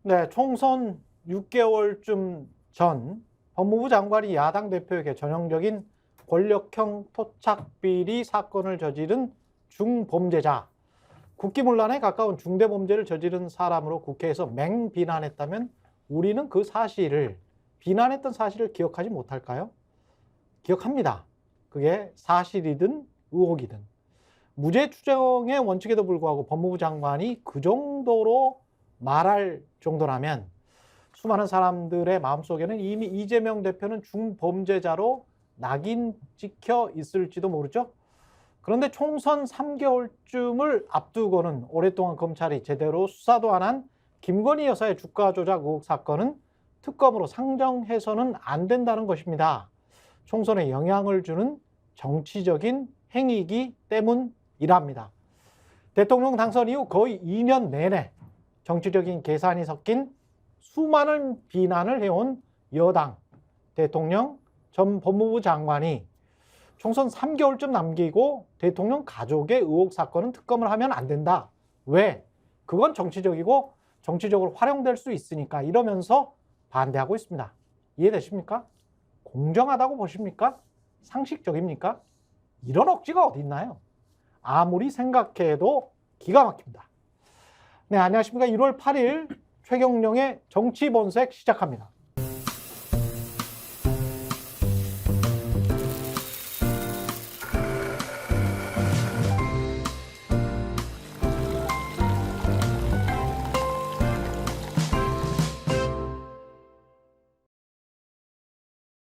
네, 총선 6개월쯤 전 법무부 장관이 야당 대표에게 전형적인 권력형 토착비리 사건을 저지른 중범죄자, 국기문란에 가까운 중대범죄를 저지른 사람으로 국회에서 맹비난했다면 우리는 그 사실을, 비난했던 사실을 기억하지 못할까요? 기억합니다. 그게 사실이든 의혹이든. 무죄 추정의 원칙에도 불구하고 법무부 장관이 그 정도로 말할 정도라면 수많은 사람들의 마음속에는 이미 이재명 대표는 중범죄자로 낙인 찍혀 있을지도 모르죠. 그런데 총선 3개월쯤을 앞두고는 오랫동안 검찰이 제대로 수사도 안 한 김건희 여사의 주가 조작 의혹 사건은 특검으로 상정해서는 안 된다는 것입니다. 총선에 영향을 주는 정치적인 행위이기 때문이랍니다. 대통령 당선 이후 거의 2년 내내 정치적인 계산이 섞인 수많은 비난을 해온 여당, 대통령, 전 법무부 장관이 총선 3개월쯤 남기고 대통령 가족의 의혹 사건은 특검을 하면 안 된다. 왜? 그건 정치적이고 정치적으로 활용될 수 있으니까 이러면서 반대하고 있습니다. 이해되십니까? 공정하다고 보십니까? 상식적입니까? 이런 억지가 어디 있나요? 아무리 생각해도 기가 막힙니다. 네, 안녕하십니까. 1월 8일 최경영의 정치본색 시작합니다.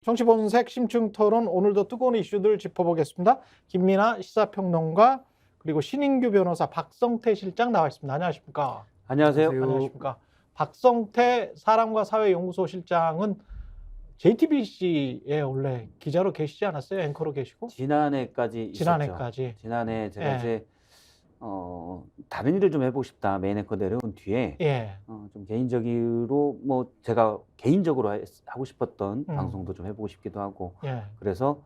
정치본색 심층토론 오늘도 뜨거운 이슈들 짚어보겠습니다. 김민아 시사평론가 그리고 신인규 변호사 박성태 실장 나와 있습니다. 안녕하십니까? 안녕하세요. 안녕하십니까? 박성태 사람과 사회연구소 실장은 JTBC에 원래 기자로 계시지 않았어요? 앵커로 계시고? 지난해까지 지난해까지. 지난해 제가 이제 다른 일을 좀 해보고 싶다 메인 앵커 내려온 뒤에 좀 개인적으로 뭐 제가 개인적으로 하고 싶었던 방송도 좀 해보고 싶기도 하고 그래서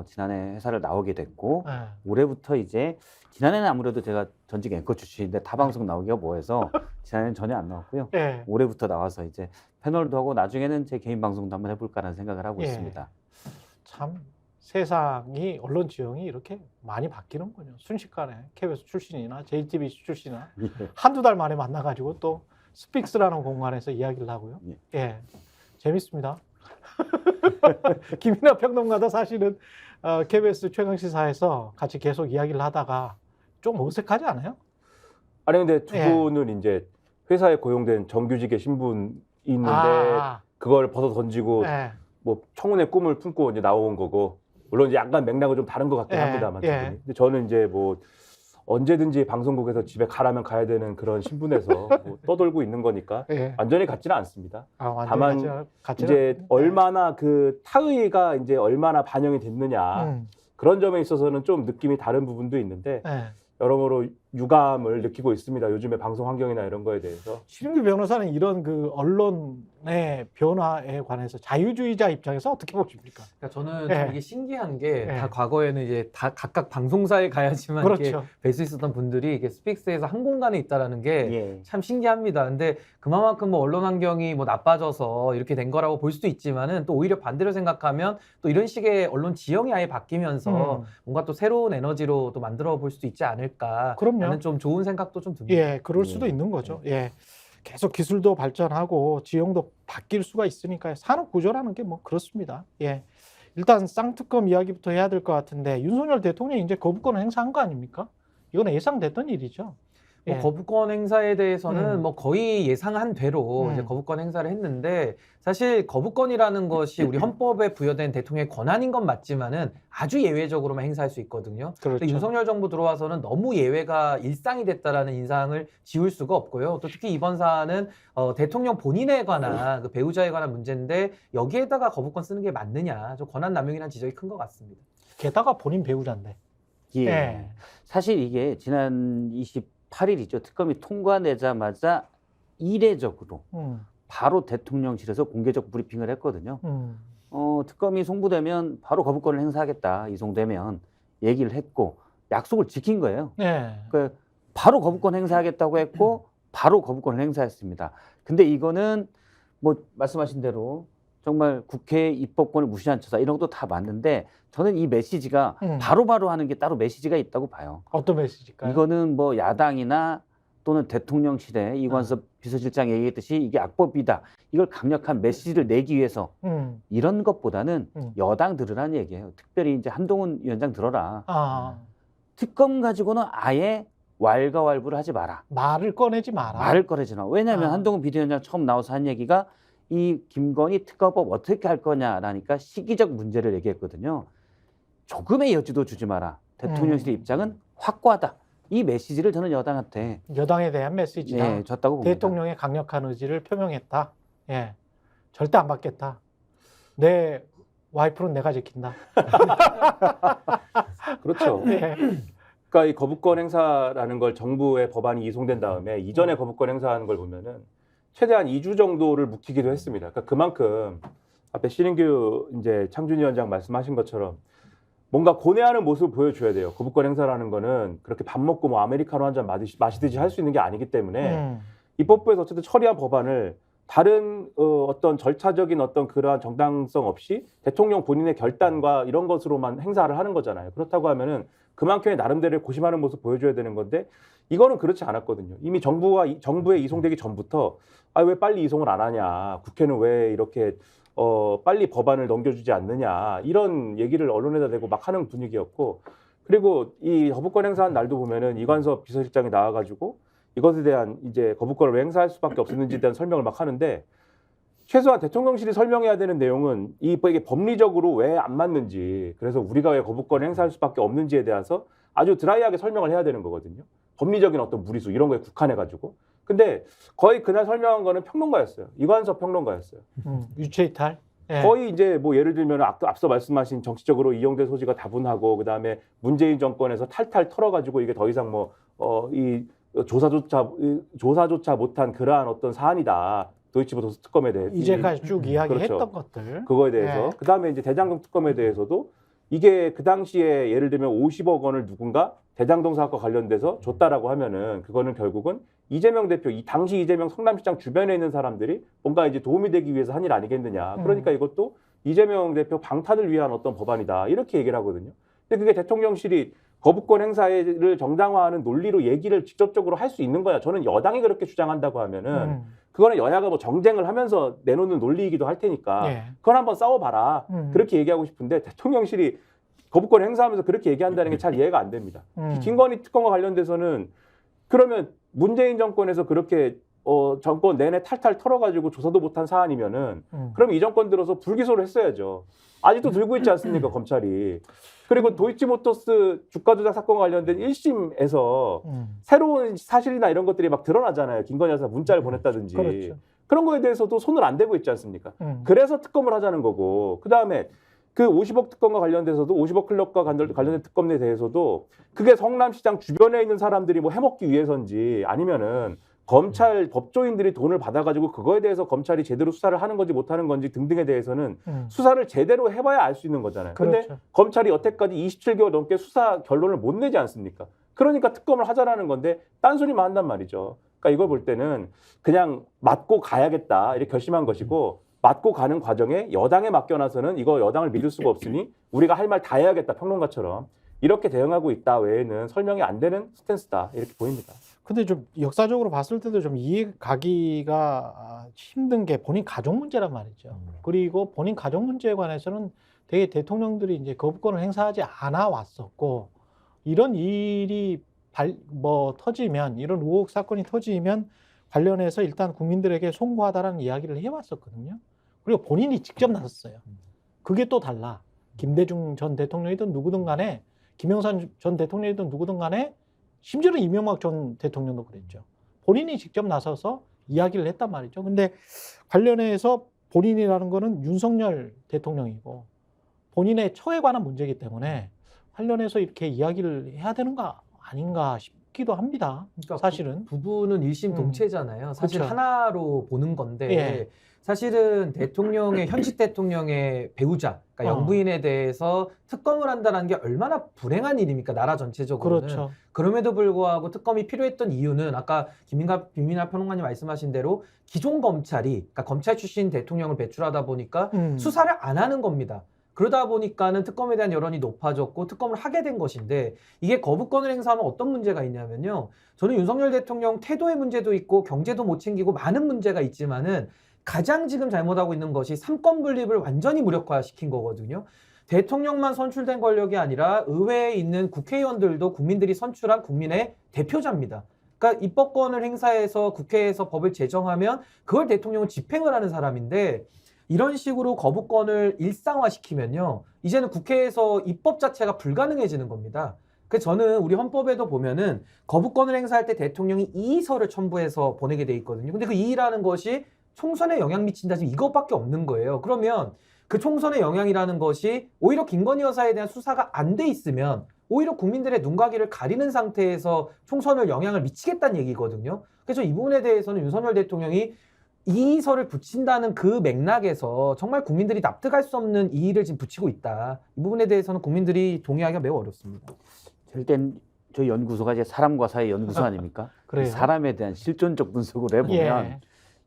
지난해 회사를 나오게 됐고 올해부터 이제 지난해는 아무래도 제가 전직 앵커 출신인데 타 방송 나오기가 뭐해서 지난해는 전혀 안 나왔고요. 올해부터 나와서 이제 패널도 하고 나중에는 제 개인 방송도 한번 해볼까라는 생각을 하고 있습니다. 참 세상이 언론 지형이 이렇게 많이 바뀌는군요. 순식간에 KBS 출신이나 JTBC 출신이나 한두 달 만에 만나가지고 또 스픽스라는 공간에서 이야기를 하고요. 재밌습니다. 김민아 평론가도 사실은 KBS 최강시사에서 같이 계속 이야기를 하다가 좀 어색하지 않아요? 아니 근데 두 분은 이제 회사에 고용된 정규직의 신분이 있는데 그걸 벗어 던지고 뭐 청운의 꿈을 품고 이제 나온 거고 물론 이제 약간 맥락은 좀 다른 것 같긴 합니다만 근데 저는 이제 뭐 언제든지 방송국에서 집에 가라면 가야 되는 그런 신분에서 뭐 떠돌고 있는 거니까 완전히 같지는 않습니다. 다만 이제 얼마나 그 타의가 이제 얼마나 반영이 됐느냐 그런 점에 있어서는 좀 느낌이 다른 부분도 있는데 여러모로 유감을 느끼고 있습니다. 요즘에 방송 환경이나 이런 거에 대해서. 신인규 변호사는 이런 그 언론의 변화에 관해서 자유주의자 입장에서 어떻게 보십니까? 그러니까 저는 좀 이게 신기한 게 다 과거에는 이제 다 각각 방송사에 가야지만 이렇게 뵐 수 있었던 분들이 이게 스픽스에서 한 공간에 있다라는 게 참 신기합니다. 근데 그만큼 뭐 언론 환경이 뭐 나빠져서 이렇게 된 거라고 볼 수도 있지만은 또 오히려 반대로 생각하면 또 이런 식의 언론 지형이 아예 바뀌면서 뭔가 또 새로운 에너지로 또 만들어 볼 수도 있지 않을까. 라는 좀 좋은 생각도 좀 듭니다. 그럴 수도 있는 거죠. 계속 기술도 발전하고 지형도 바뀔 수가 있으니까요. 산업 구조라는 게 뭐 그렇습니다. 일단 쌍특검 이야기부터 해야 될 것 같은데 윤석열 대통령이 이제 거부권을 행사한 거 아닙니까? 이건 예상됐던 일이죠. 뭐 거부권 행사에 대해서는 뭐 거의 예상한 대로 이제 거부권 행사를 했는데 사실 거부권이라는 것이 우리 헌법에 부여된 대통령의 권한인 건 맞지만은 아주 예외적으로만 행사할 수 있거든요. 근데 윤석열 정부 들어와서는 너무 예외가 일상이 됐다라는 인상을 지울 수가 없고요. 또 특히 이번 사안은 대통령 본인에 관한 그 배우자에 관한 문제인데 여기에다가 거부권 쓰는 게 맞느냐, 좀 권한 남용이라는 지적이 큰 것 같습니다. 게다가 본인 배우자인데. 사실 이게 지난 28일이죠. 특검이 통과되자마자 이례적으로 바로 대통령실에서 공개적 브리핑을 했거든요. 특검이 송부되면 바로 거부권을 행사하겠다. 이송되면 얘기를 했고 약속을 지킨 거예요. 그러니까 바로 거부권 행사하겠다고 했고 바로 거부권을 행사했습니다. 근데 이거는 뭐 말씀하신 대로 정말 국회 입법권을 무시한 처사 이런 것도 다 맞는데 저는 이 메시지가 바로바로 하는 게 따로 메시지가 있다고 봐요. 어떤 메시지일까요? 이거는 뭐 야당이나 또는 대통령실에 이관섭 비서실장이 얘기했듯이 이게 악법이다. 이걸 강력한 메시지를 내기 위해서 이런 것보다는 여당 들으라는 얘기예요. 특별히 이제 한동훈 위원장 들어라. 특검 가지고는 아예 왈가왈부를 하지 마라. 말을 꺼내지 마라. 말을 꺼내지 마. 왜냐하면 한동훈 비대위원장 처음 나와서 한 얘기가 이 김건희 특검법 어떻게 할 거냐라니까 시기적 문제를 얘기했거든요. 조금의 여지도 주지 마라. 대통령실의 입장은 확고하다. 이 메시지를 저는 여당한테 여당에 대한 메시지다. 예, 줬다고 봅니다. 대통령의 강력한 의지를 표명했다. 예, 절대 안 받겠다. 내 와이프는 내가 지킨다. 그렇죠. 예. 그러니까 이 거부권 행사라는 걸 정부의 법안이 이송된 다음에 이전에 거부권 행사하는 걸 보면은 최대한 2주 정도를 묵히기도 했습니다. 그러니까 그만큼 앞에 신인규 이제 창준 위원장 말씀하신 것처럼 뭔가 고뇌하는 모습을 보여줘야 돼요. 거부권 행사라는 거는 그렇게 밥 먹고 뭐 아메리카노 한 잔 마시듯이 할 수 있는 게 아니기 때문에 입법부에서 어쨌든 처리한 법안을 다른 어떤 절차적인 어떤 그러한 정당성 없이 대통령 본인의 결단과 이런 것으로만 행사를 하는 거잖아요. 그렇다고 하면은 그만큼의 나름대로 고심하는 모습 보여줘야 되는 건데 이거는 그렇지 않았거든요. 이미 정부에 이송되기 전부터 왜 빨리 이송을 안 하냐, 국회는 왜 이렇게 빨리 법안을 넘겨주지 않느냐 이런 얘기를 언론에다 대고 막 하는 분위기였고, 그리고 이 거부권 행사한 날도 보면은 이관섭 비서실장이 나와가지고 이것에 대한 이제 거부권을 왜 행사할 수밖에 없었는지에 대한 설명을 막 하는데, 최소한 대통령실이 설명해야 되는 내용은 이게 법리적으로 왜 안 맞는지, 그래서 우리가 왜 거부권을 행사할 수밖에 없는지에 대해서 아주 드라이하게 설명을 해야 되는 거거든요. 법리적인 어떤 무리수 이런 거에 국한해가지고. 근데 거의 그날 설명한 거는 평론가였어요. 이관섭 평론가였어요. 유체이탈. 예. 거의 이제 뭐 예를 들면 앞서 말씀하신 정치적으로 이용될 소지가 다분하고 그다음에 문재인 정권에서 탈탈 털어가지고 이게 더 이상 이 조사조차 못한 그러한 어떤 사안이다. 도이치모터스 특검에 대해 이제까지 쭉 이야기했던 그렇죠. 것들. 그거에 대해서. 예. 그다음에 이제 대장동 특검에 대해서도 이게 그 당시에 예를 들면 50억 원을 누군가 대장동 사업과 관련돼서 줬다라고 하면은 그거는 결국은 이재명 대표, 이 당시 이재명 성남시장 주변에 있는 사람들이 뭔가 이제 도움이 되기 위해서 한 일 아니겠느냐. 그러니까 이것도 이재명 대표 방탄을 위한 어떤 법안이다. 이렇게 얘기를 하거든요. 근데 그게 대통령실이 거부권 행사를 정당화하는 논리로 얘기를 직접적으로 할 수 있는 거야. 저는 여당이 그렇게 주장한다고 하면은 그거는 여야가 뭐 정쟁을 하면서 내놓는 논리이기도 할 테니까 예. 그건 한번 싸워봐라. 그렇게 얘기하고 싶은데 대통령실이 거부권 행사하면서 그렇게 얘기한다는 게 잘 이해가 안 됩니다. 김건희 특검과 관련돼서는 그러면 문재인 정권에서 그렇게 정권 내내 탈탈 털어가지고 조사도 못한 사안이면은 그럼 이 정권 들어서 불기소를 했어야죠. 아직도 들고 있지 않습니까, 검찰이. 그리고 도이치모터스 주가 조작 사건과 관련된 1심에서 새로운 사실이나 이런 것들이 막 드러나잖아요. 김건희 여사 문자를 보냈다든지. 그렇죠. 그런 거에 대해서도 손을 안 대고 있지 않습니까? 그래서 특검을 하자는 거고, 그다음에 그 50억 특검과 관련돼서도 50억 클럽과 관련된 특검에 대해서도 그게 성남시장 주변에 있는 사람들이 뭐 해먹기 위해서인지 아니면은 검찰 법조인들이 돈을 받아가지고 그거에 대해서 검찰이 제대로 수사를 하는 건지 못하는 건지 등등에 대해서는 수사를 제대로 해봐야 알 수 있는 거잖아요. 근데 그렇죠. 검찰이 여태까지 27개월 넘게 수사 결론을 못 내지 않습니까? 그러니까 특검을 하자라는 건데 딴소리만 한단 말이죠. 그러니까 이걸 볼 때는 그냥 맞고 가야겠다 이렇게 결심한 것이고, 맞고 가는 과정에 여당에 맡겨놔서는 이거 여당을 믿을 수가 없으니 우리가 할 말 다 해야겠다, 평론가처럼 이렇게 대응하고 있다 외에는 설명이 안 되는 스탠스다 이렇게 보입니다. 근데 좀 역사적으로 봤을 때도 좀 이해 가기가 힘든 게 본인 가족 문제란 말이죠. 그리고 본인 가족 문제에 관해서는 되게 대통령들이 이제 거부권을 행사하지 않아 왔었고, 이런 일이 터지면, 이런 의혹 사건이 터지면 관련해서 일단 국민들에게 송구하다라는 이야기를 해왔었거든요. 그리고 본인이 직접 나섰어요. 그게 또 달라. 김대중 전 대통령이든 누구든 간에, 김영삼 전 대통령이든 누구든 간에, 심지어는 이명박 전 대통령도 그랬죠. 본인이 직접 나서서 이야기를 했단 말이죠. 근데 관련해서 본인이라는 거는 윤석열 대통령이고 본인의 처에 관한 문제이기 때문에 관련해서 이렇게 이야기를 해야 되는 거 아닌가 싶기도 합니다. 그러니까 사실은. 부부는 일심동체잖아요. 사실 그쵸. 하나로 보는 건데 예. 사실은 대통령의 현직 대통령의 배우자, 그러니까 영부인에 대해서 특검을 한다는 게 얼마나 불행한 일입니까? 나라 전체적으로는. 그렇죠. 그럼에도 불구하고 특검이 필요했던 이유는 아까 김민하 평론가님 말씀하신 대로 기존 검찰이, 그러니까 검찰 출신 대통령을 배출하다 보니까 수사를 안 하는 겁니다. 그러다 보니까는 특검에 대한 여론이 높아졌고 특검을 하게 된 것인데, 이게 거부권을 행사하면 어떤 문제가 있냐면요. 저는 윤석열 대통령 태도의 문제도 있고 경제도 못 챙기고 많은 문제가 있지만은 가장 지금 잘못하고 있는 것이 삼권 분립을 완전히 무력화시킨 거거든요. 대통령만 선출된 권력이 아니라 의회에 있는 국회의원들도 국민들이 선출한 국민의 대표자입니다. 그러니까 입법권을 행사해서 국회에서 법을 제정하면 그걸 대통령은 집행을 하는 사람인데, 이런 식으로 거부권을 일상화시키면요, 이제는 국회에서 입법 자체가 불가능해지는 겁니다. 그래서 저는 우리 헌법에도 보면은 거부권을 행사할 때 대통령이 이의서를 첨부해서 보내게 돼 있거든요. 근데 그 이의라는 것이 총선에 영향 미친다, 지금 이것밖에 없는 거예요. 그러면 그 총선의 영향이라는 것이 오히려 김건희 여사에 대한 수사가 안 돼 있으면 오히려 국민들의 눈과 귀를 가리는 상태에서 총선을 영향을 미치겠다는 얘기거든요. 그래서 이 부분에 대해서는 윤석열 대통령이 이의서를 붙인다는 그 맥락에서 정말 국민들이 납득할 수 없는 이의를 지금 붙이고 있다. 이 부분에 대해서는 국민들이 동의하기가 매우 어렵습니다. 일단 저희 연구소가 이제 사람과 사회 연구소 아닙니까? 그래요. 사람에 대한 실존적 분석을 해보면 예.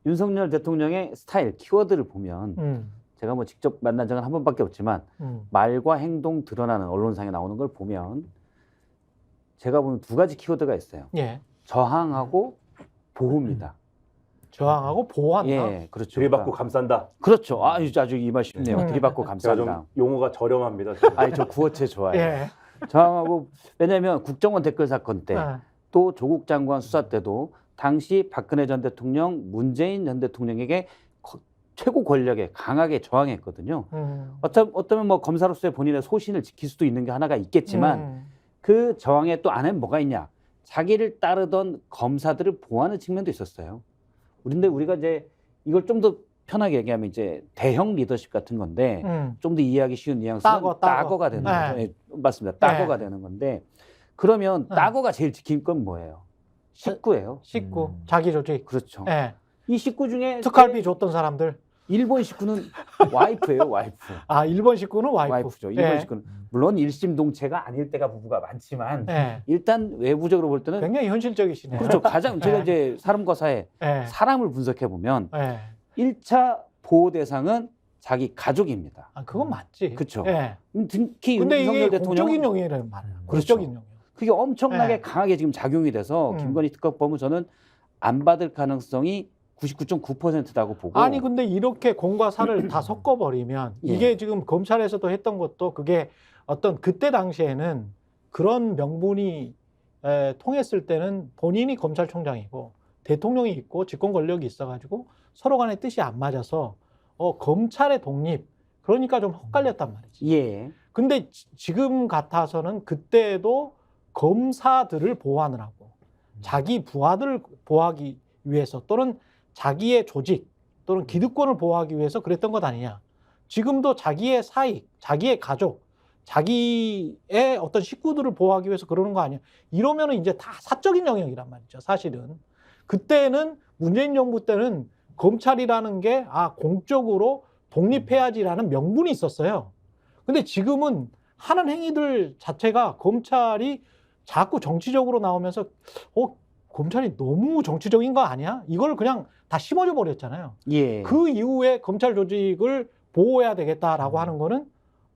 윤석열 대통령의 스타일, 키워드를 보면 제가 뭐 직접 만난 적은 한 번밖에 없지만 말과 행동 드러나는 언론상에 나오는 걸 보면 제가 보는 두 가지 키워드가 있어요. 예. 저항하고 보호입니다. 저항하고 보호한다. 예, 그렇죠. 들이받고 감싼다. 그렇죠. 아주 이 말 쉽네요. 들이받고 제가 감싼다. 좀 용어가 저렴합니다. 아니 저 구어체 좋아해요. 예. 저항하고, 왜냐하면 국정원 댓글 사건 때 아, 또 조국 장관 수사 때도 당시 박근혜 전 대통령, 문재인 전 대통령에게 최고 권력에 강하게 저항했거든요. 어쩌면 뭐 검사로서의 본인의 소신을 지킬 수도 있는 게 하나가 있겠지만 그 저항에 또 안에 뭐가 있냐? 자기를 따르던 검사들을 보호하는 측면도 있었어요. 근데 우리가 이제 이걸 좀 더 편하게 얘기하면 이제 대형 리더십 같은 건데 좀 더 이해하기 쉬운 뉘앙스는 따거가 되는 거죠. 네. 예, 맞습니다. 따거가 되는 건데, 그러면 따거가 제일 지킬 건 뭐예요? 식구예요. 식구, 자기 조직. 그렇죠. 예. 이 식구 중에 특활비 줬던 사람들. 일본 식구는 와이프예요, 와이프. 아, 일본 식구는 와이프. 와이프죠. 일본 예. 식구는 물론 일심동체가 아닐 때가 부부가 많지만 예. 일단 외부적으로 볼 때는 굉장히 현실적이시네요. 그렇죠. 가장 제가 이제 사람과 사회, 예. 사람을 분석해 보면 예. 1차 보호 대상은 자기 가족입니다. 아, 그건 맞지. 그렇죠. 예. 특히 근데 윤석열 이게 대통령 공적인 용의라는 말이에요. 그렇죠. 공적인 용의. 그게 엄청나게 예. 강하게 지금 작용이 돼서 김건희 특검법은 저는 안 받을 가능성이 99.9%라고 보고. 아니 근데 이렇게 공과 사를 다 섞어버리면 예. 이게 지금 검찰에서도 했던 것도 그게 어떤 그때 당시에는 그런 명분이 통했을 때는 본인이 검찰총장이고 대통령이 있고 집권 권력이 있어가지고 서로 간의 뜻이 안 맞아서 검찰의 독립 그러니까 좀 헛갈렸단 말이지. 예. 근데 지금 같아서는 그때도 검사들을 보호하느라고 자기 부하들을 보호하기 위해서 또는 자기의 조직 또는 기득권을 보호하기 위해서 그랬던 것 아니냐. 지금도 자기의 사익, 자기의 가족, 자기의 어떤 식구들을 보호하기 위해서 그러는 거 아니야. 이러면은 이제 다 사적인 영역이란 말이죠. 사실은. 그때는 문재인 정부 때는 검찰이라는 게 공적으로 독립해야지라는 명분이 있었어요. 근데 지금은 하는 행위들 자체가 검찰이 자꾸 정치적으로 나오면서 검찰이 너무 정치적인 거 아니야? 이걸 그냥 다 심어줘 버렸잖아요. 예. 그 이후에 검찰 조직을 보호해야 되겠다라고 하는 거는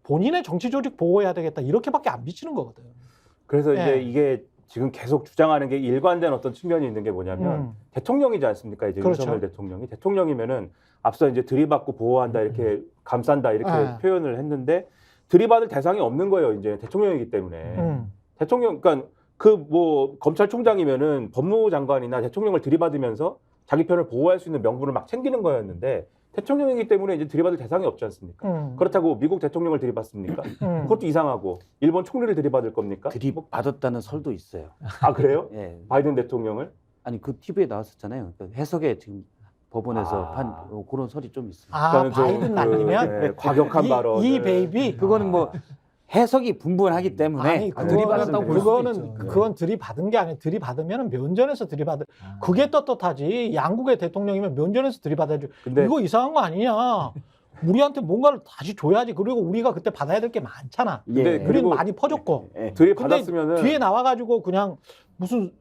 본인의 정치 조직 보호해야 되겠다 이렇게밖에 안 비치는 거거든. 그래서 예. 이제 이게 지금 계속 주장하는 게 일관된 어떤 측면이 있는 게 뭐냐면 대통령이지 않습니까? 이제 그렇죠. 윤석열 대통령이 대통령이면은 앞서 이제 들이받고 보호한다 이렇게 감싼다 이렇게 표현을 했는데 들이받을 대상이 없는 거예요. 이제 대통령이기 때문에 대통령 그러니까 그 뭐 검찰총장이면은 법무장관이나 대통령을 들이받으면서 자기 편을 보호할 수 있는 명분을 막 챙기는 거였는데 대통령이기 때문에 이제 들이받을 대상이 없지 않습니까? 그렇다고 미국 대통령을 들이받습니까? 그것도 이상하고 일본 총리를 들이받을 겁니까? 들이받았다는 설도 있어요. 아 그래요? 예. 바이든 대통령을? 아니 그 TV에 나왔었잖아요. 그 해석에 지금 법원에서 판 그런 설이 좀 있어요. 바이든 날리면 과격한 발언. 이 베이비 그거는 뭐 해석이 분분하기 때문에 아니, 들이받았다고 볼 수도 있죠. 그건 들이받은 게 아니에요. 들이받으면 면전에서 들이받을. 그게 떳떳하지. 양국의 대통령이면 면전에서 들이받아야죠. 근데 이거 이상한 거 아니냐. 우리한테 뭔가를 다시 줘야지. 그리고 우리가 그때 받아야 될 게 많잖아. 근데 우리는 그리고 많이 퍼졌고. 예. 들이받았으면은 뒤에 나와가지고 그냥 무슨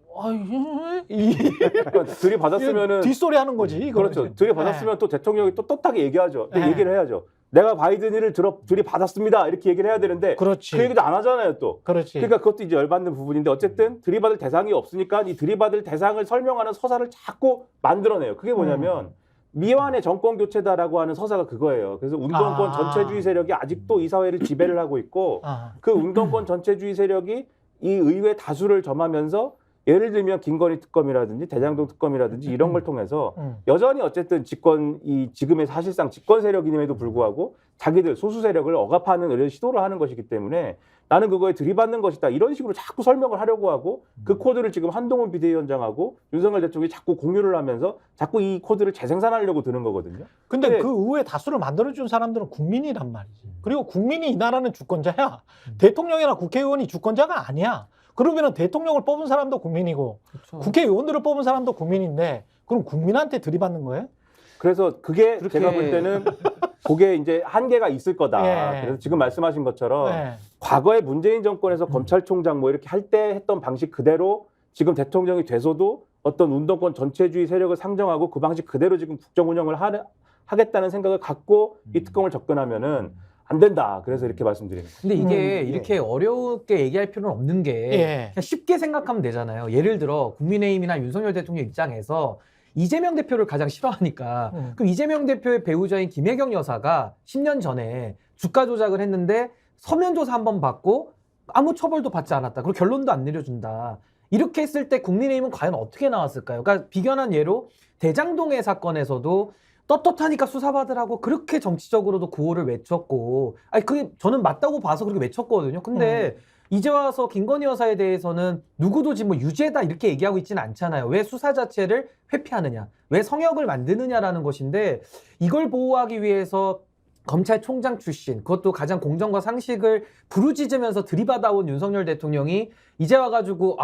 들이받았으면은 뒷소리 하는 거지. 이거는. 그렇죠. 들이받았으면 또 대통령이 또 떳하게 얘기하죠. 네. 얘기를 해야죠. 내가 바이든이를 들이받았습니다. 이렇게 얘기를 해야 되는데 그렇지. 그 얘기도 안 하잖아요, 또. 그렇지. 그러니까 그것도 이제 열받는 부분인데 어쨌든 들이받을 대상이 없으니까 이 들이받을 대상을 설명하는 서사를 자꾸 만들어내요. 그게 뭐냐면 미완의 정권 교체다라고 하는 서사가 그거예요. 그래서 운동권 전체주의 세력이 아직도 이 사회를 지배를 하고 있고 그 운동권 전체주의 세력이 이 의회 다수를 점하면서 예를 들면 김건희 특검이라든지 대장동 특검이라든지 이런 걸 통해서 여전히 어쨌든 지금의 사실상 집권 세력임에도 불구하고 자기들 소수 세력을 억압하는 이런 시도를 하는 것이기 때문에 나는 그거에 들이받는 것이다. 이런 식으로 자꾸 설명을 하려고 하고 그 코드를 지금 한동훈 비대위원장하고 윤석열 대통령이 자꾸 공유를 하면서 자꾸 이 코드를 재생산하려고 드는 거거든요. 근데 그 의회 다수를 만들어준 사람들은 국민이란 말이지. 그리고 국민이 이 나라는 주권자야. 대통령이나 국회의원이 주권자가 아니야. 그러면은 대통령을 뽑은 사람도 국민이고 그렇죠. 국회의원들을 뽑은 사람도 국민인데 그럼 국민한테 들이받는 거예요? 그래서 그게 그렇게... 제가 볼 때는 그게 이제 한계가 있을 거다. 예. 그래서 지금 말씀하신 것처럼 네. 과거에 문재인 정권에서 검찰총장 뭐 이렇게 할 때 했던 방식 그대로 지금 대통령이 돼서도 어떤 운동권 전체주의 세력을 상정하고 그 방식 그대로 지금 국정 운영을 하겠다는 생각을 갖고 이 특검을 접근하면은 안 된다. 그래서 이렇게 말씀드립니다. 근데 이게 이렇게 어렵게 얘기할 필요는 없는 게 그냥 쉽게 생각하면 되잖아요. 예를 들어 국민의힘이나 윤석열 대통령 입장에서 이재명 대표를 가장 싫어하니까 그럼 이재명 대표의 배우자인 김혜경 여사가 10년 전에 주가 조작을 했는데 서면 조사 한번 받고 아무 처벌도 받지 않았다. 그리고 결론도 안 내려준다. 이렇게 했을 때 국민의힘은 과연 어떻게 나왔을까요? 그러니까 비견한 예로 대장동의 사건에서도 떳떳하니까 수사받으라고 그렇게 정치적으로도 구호를 외쳤고, 아니 그게 저는 맞다고 봐서 그렇게 외쳤거든요. 근데 이제 와서 김건희 여사에 대해서는 누구도 지금 뭐 유죄다 이렇게 얘기하고 있지는 않잖아요. 왜 수사 자체를 회피하느냐, 왜 성역을 만드느냐라는 것인데 이걸 보호하기 위해서 검찰총장 출신, 그것도 가장 공정과 상식을 부르짖으면서 들이받아온 윤석열 대통령이 이제 와가지고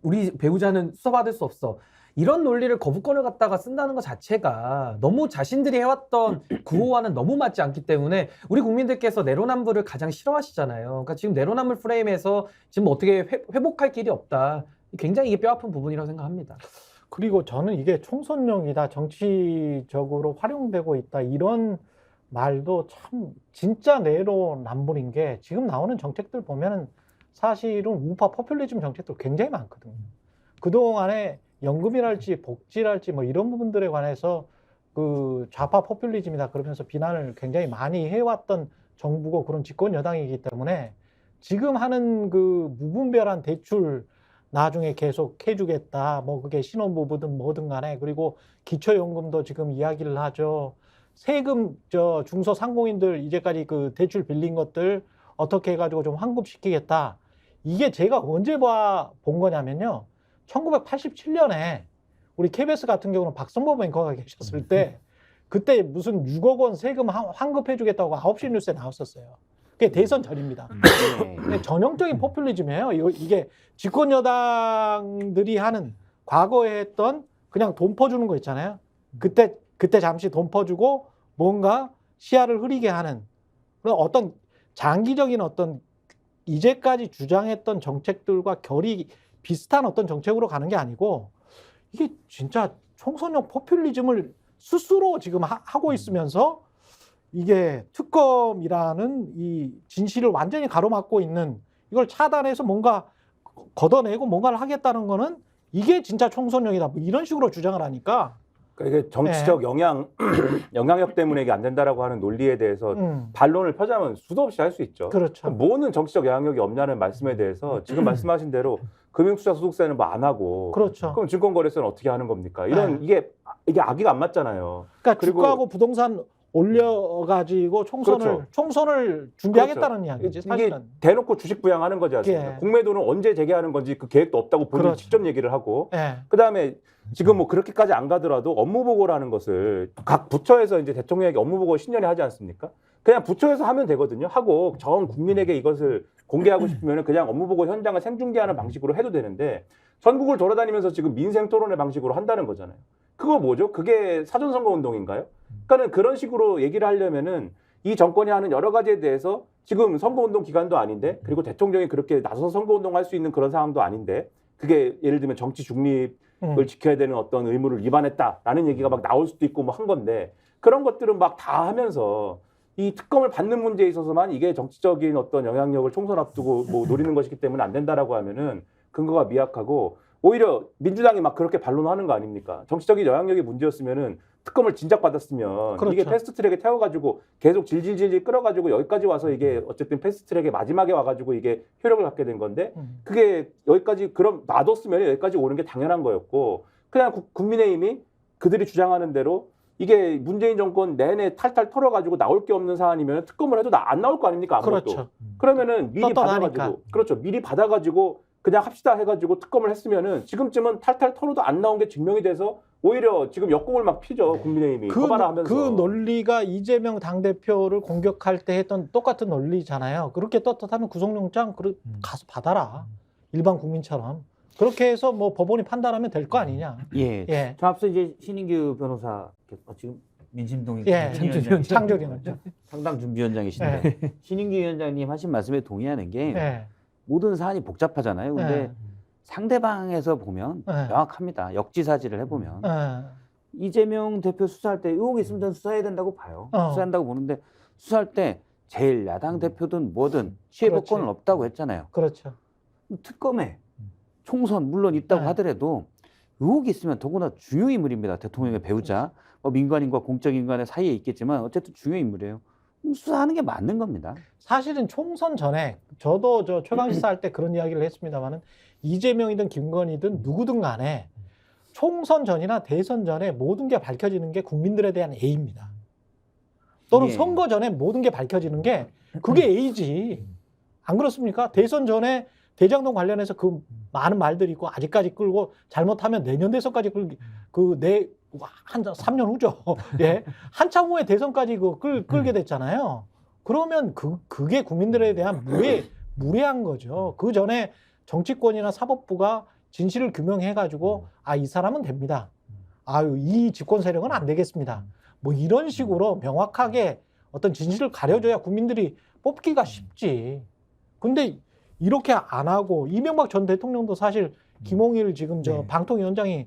우리 배우자는 수사받을 수 없어. 이런 논리를 거부권을 갖다가 쓴다는 것 자체가 너무 자신들이 해왔던 구호와는 너무 맞지 않기 때문에 우리 국민들께서 내로남불을 가장 싫어하시잖아요. 그러니까 지금 내로남불 프레임에서 지금 어떻게 회복할 길이 없다. 굉장히 이게 뼈아픈 부분이라고 생각합니다. 그리고 저는 이게 총선용이다, 정치적으로 활용되고 있다 이런 말도 참 진짜 내로남불인 게 지금 나오는 정책들 보면은 사실은 우파 포퓰리즘 정책들 굉장히 많거든요. 그동안에 연금이랄지 복지랄지 뭐 이런 부분들에 관해서 그 좌파 포퓰리즘이다 그러면서 비난을 굉장히 많이 해왔던 정부고 그런 집권 여당이기 때문에 지금 하는 그 무분별한 대출 나중에 계속 해주겠다. 뭐 그게 신혼부부든 뭐든 간에 그리고 기초연금도 지금 이야기를 하죠. 세금 중소상공인들 이제까지 그 대출 빌린 것들 어떻게 해가지고 좀 환급시키겠다. 이게 제가 언제 본 거냐면요. 1987년에 우리 KBS 같은 경우는 박성보 앵커가 계셨을 때 그때 무슨 6억 원 세금 환급해주겠다고 9시 뉴스에 나왔었어요. 그게 대선 전입니다. 전형적인 포퓰리즘이에요. 이게 집권 여당들이 하는 과거에 했던 그냥 돈 퍼주는 거 있잖아요. 그때 잠시 돈 퍼주고 뭔가 시야를 흐리게 하는 그런 어떤 장기적인 어떤 이제까지 주장했던 정책들과 결이 비슷한 어떤 정책으로 가는 게 아니고 이게 진짜 총선용 포퓰리즘을 스스로 지금 하고 있으면서 이게 특검이라는 이 진실을 완전히 가로막고 있는 이걸 차단해서 뭔가 걷어내고 뭔가를 하겠다는 거는 이게 진짜 총선용이다. 뭐 이런 식으로 주장을 하니까 그러니까 이게 정치적 영향력 때문에 이게 안 된다라고 하는 논리에 대해서 반론을 펴자면 수도 없이 할 수 있죠. 그렇죠. 뭐는 정치적 영향력이 없냐는 말씀에 대해서 지금 말씀하신 대로 금융투자 소득세는 뭐 안 하고 그렇죠. 그럼 증권거래소는 어떻게 하는 겁니까? 이런 이게 악의가 안 맞잖아요. 그러니까 그리고 주가하고 부동산 올려가지고 총선을 준비하겠다는 이야기지. 사실은. 이게 대놓고 주식 부양하는 거지 않습니까? 국매도는 언제 재개하는 건지 그 계획도 없다고 본인이 직접 얘기를 하고 그다음에 지금 뭐 그렇게까지 안 가더라도 업무 보고라는 것을 각 부처에서 이제 대통령에게 업무 보고 신년에 하지 않습니까? 그냥 부처에서 하면 되거든요. 하고 전 국민에게 이것을 공개하고 싶으면 그냥 업무보고 현장을 생중계하는 방식으로 해도 되는데 전국을 돌아다니면서 지금 민생 토론의 방식으로 한다는 거잖아요. 그거 뭐죠? 그게 사전선거 운동인가요? 그러니까는 그런 식으로 얘기를 하려면은 이 정권이 하는 여러 가지에 대해서 지금 선거운동 기간도 아닌데 그리고 대통령이 그렇게 나서서 선거운동할 수 있는 그런 상황도 아닌데 그게 예를 들면 정치 중립을 지켜야 되는 어떤 의무를 위반했다라는 얘기가 막 나올 수도 있고 뭐 한 건데 그런 것들은 막 다 하면서 이 특검을 받는 문제에 있어서만 이게 정치적인 어떤 영향력을 총선 앞두고 뭐 노리는 것이기 때문에 안 된다라고 하면은 근거가 미약하고 오히려 민주당이 막 그렇게 반론하는 거 아닙니까? 정치적인 영향력이 문제였으면은 특검을 진작 받았으면 그렇죠. 이게 패스트트랙에 태워가지고 계속 질질질 끌어가지고 여기까지 와서 이게 어쨌든 패스트트랙의 마지막에 와가지고 이게 효력을 갖게 된 건데 그게 여기까지 그럼 놔뒀으면 여기까지 오는 게 당연한 거였고 그냥 국민의힘이 그들이 주장하는 대로 이게 문재인 정권 내내 탈탈 털어가지고 나올 게 없는 사안이면 특검을 해도 안 나올 거 아닙니까? 아무것도. 그렇죠. 그러면은 미리 떳떳하니까. 받아가지고 그렇죠. 미리 받아가지고 그냥 합시다 해가지고 특검을 했으면은 지금쯤은 탈탈 털어도 안 나온 게 증명이 돼서 오히려 지금 역공을 막 피죠. 국민의힘이 거봐라 하면서. 그 논리가 이재명 당대표를 공격할 때 했던 똑같은 논리잖아요. 그렇게 떳떳하면 구속영장 가서 받아라. 일반 국민처럼. 그렇게 해서 뭐 법원이 판단하면 될 거 아니냐. 예. 예. 저 앞서 이제 신인규 변호사 지금 민심동의 예. 창조위원. 상당 준비위원장이신데 신인규 위원장님 하신 말씀에 동의하는 게 예. 모든 사안이 복잡하잖아요. 근데 예. 상대방에서 보면 예. 명확합니다. 역지사지를 해보면 예. 이재명 대표 수사할 때 의혹이 있으면 저는 수사해야 된다고 봐요. 수사한다고 보는데 수사할 때 제일 야당 대표든 뭐든 취해법권은 그렇지. 없다고 했잖아요. 그렇죠. 특검에 총선 물론 있다고 네. 하더라도 의혹이 있으면 더구나 중요 인물입니다. 대통령의 배우자, 민간인과 공적인간의 사이에 있겠지만 어쨌든 중요 인물이에요. 수사하는 게 맞는 겁니다. 사실은 총선 전에 저도 저 최강시사 할 때 그런 이야기를 했습니다만은 이재명이든 김건희든 누구든 간에 총선 전이나 대선 전에 모든 게 밝혀지는 게 국민들에 대한 A입니다. 또는 예. 선거 전에 모든 게 밝혀지는 게 그게 A지. 안 그렇습니까? 대선 전에 대장동 관련해서 그 많은 말들이 있고 아직까지 끌고 잘못하면 내년 대선까지 한 3년 후죠. 예. 한참 후에 대선까지 끌게 됐잖아요. 그러면 그게 국민들에 대한 무례한 거죠. 그 전에 정치권이나 사법부가 진실을 규명해가지고 이 사람은 됩니다. 이 집권 세력은 안 되겠습니다. 뭐 이런 식으로 명확하게 어떤 진실을 가려줘야 국민들이 뽑기가 쉽지. 근데 이렇게 안 하고 이명박 전 대통령도 사실 김홍일 지금 저 방통위원장이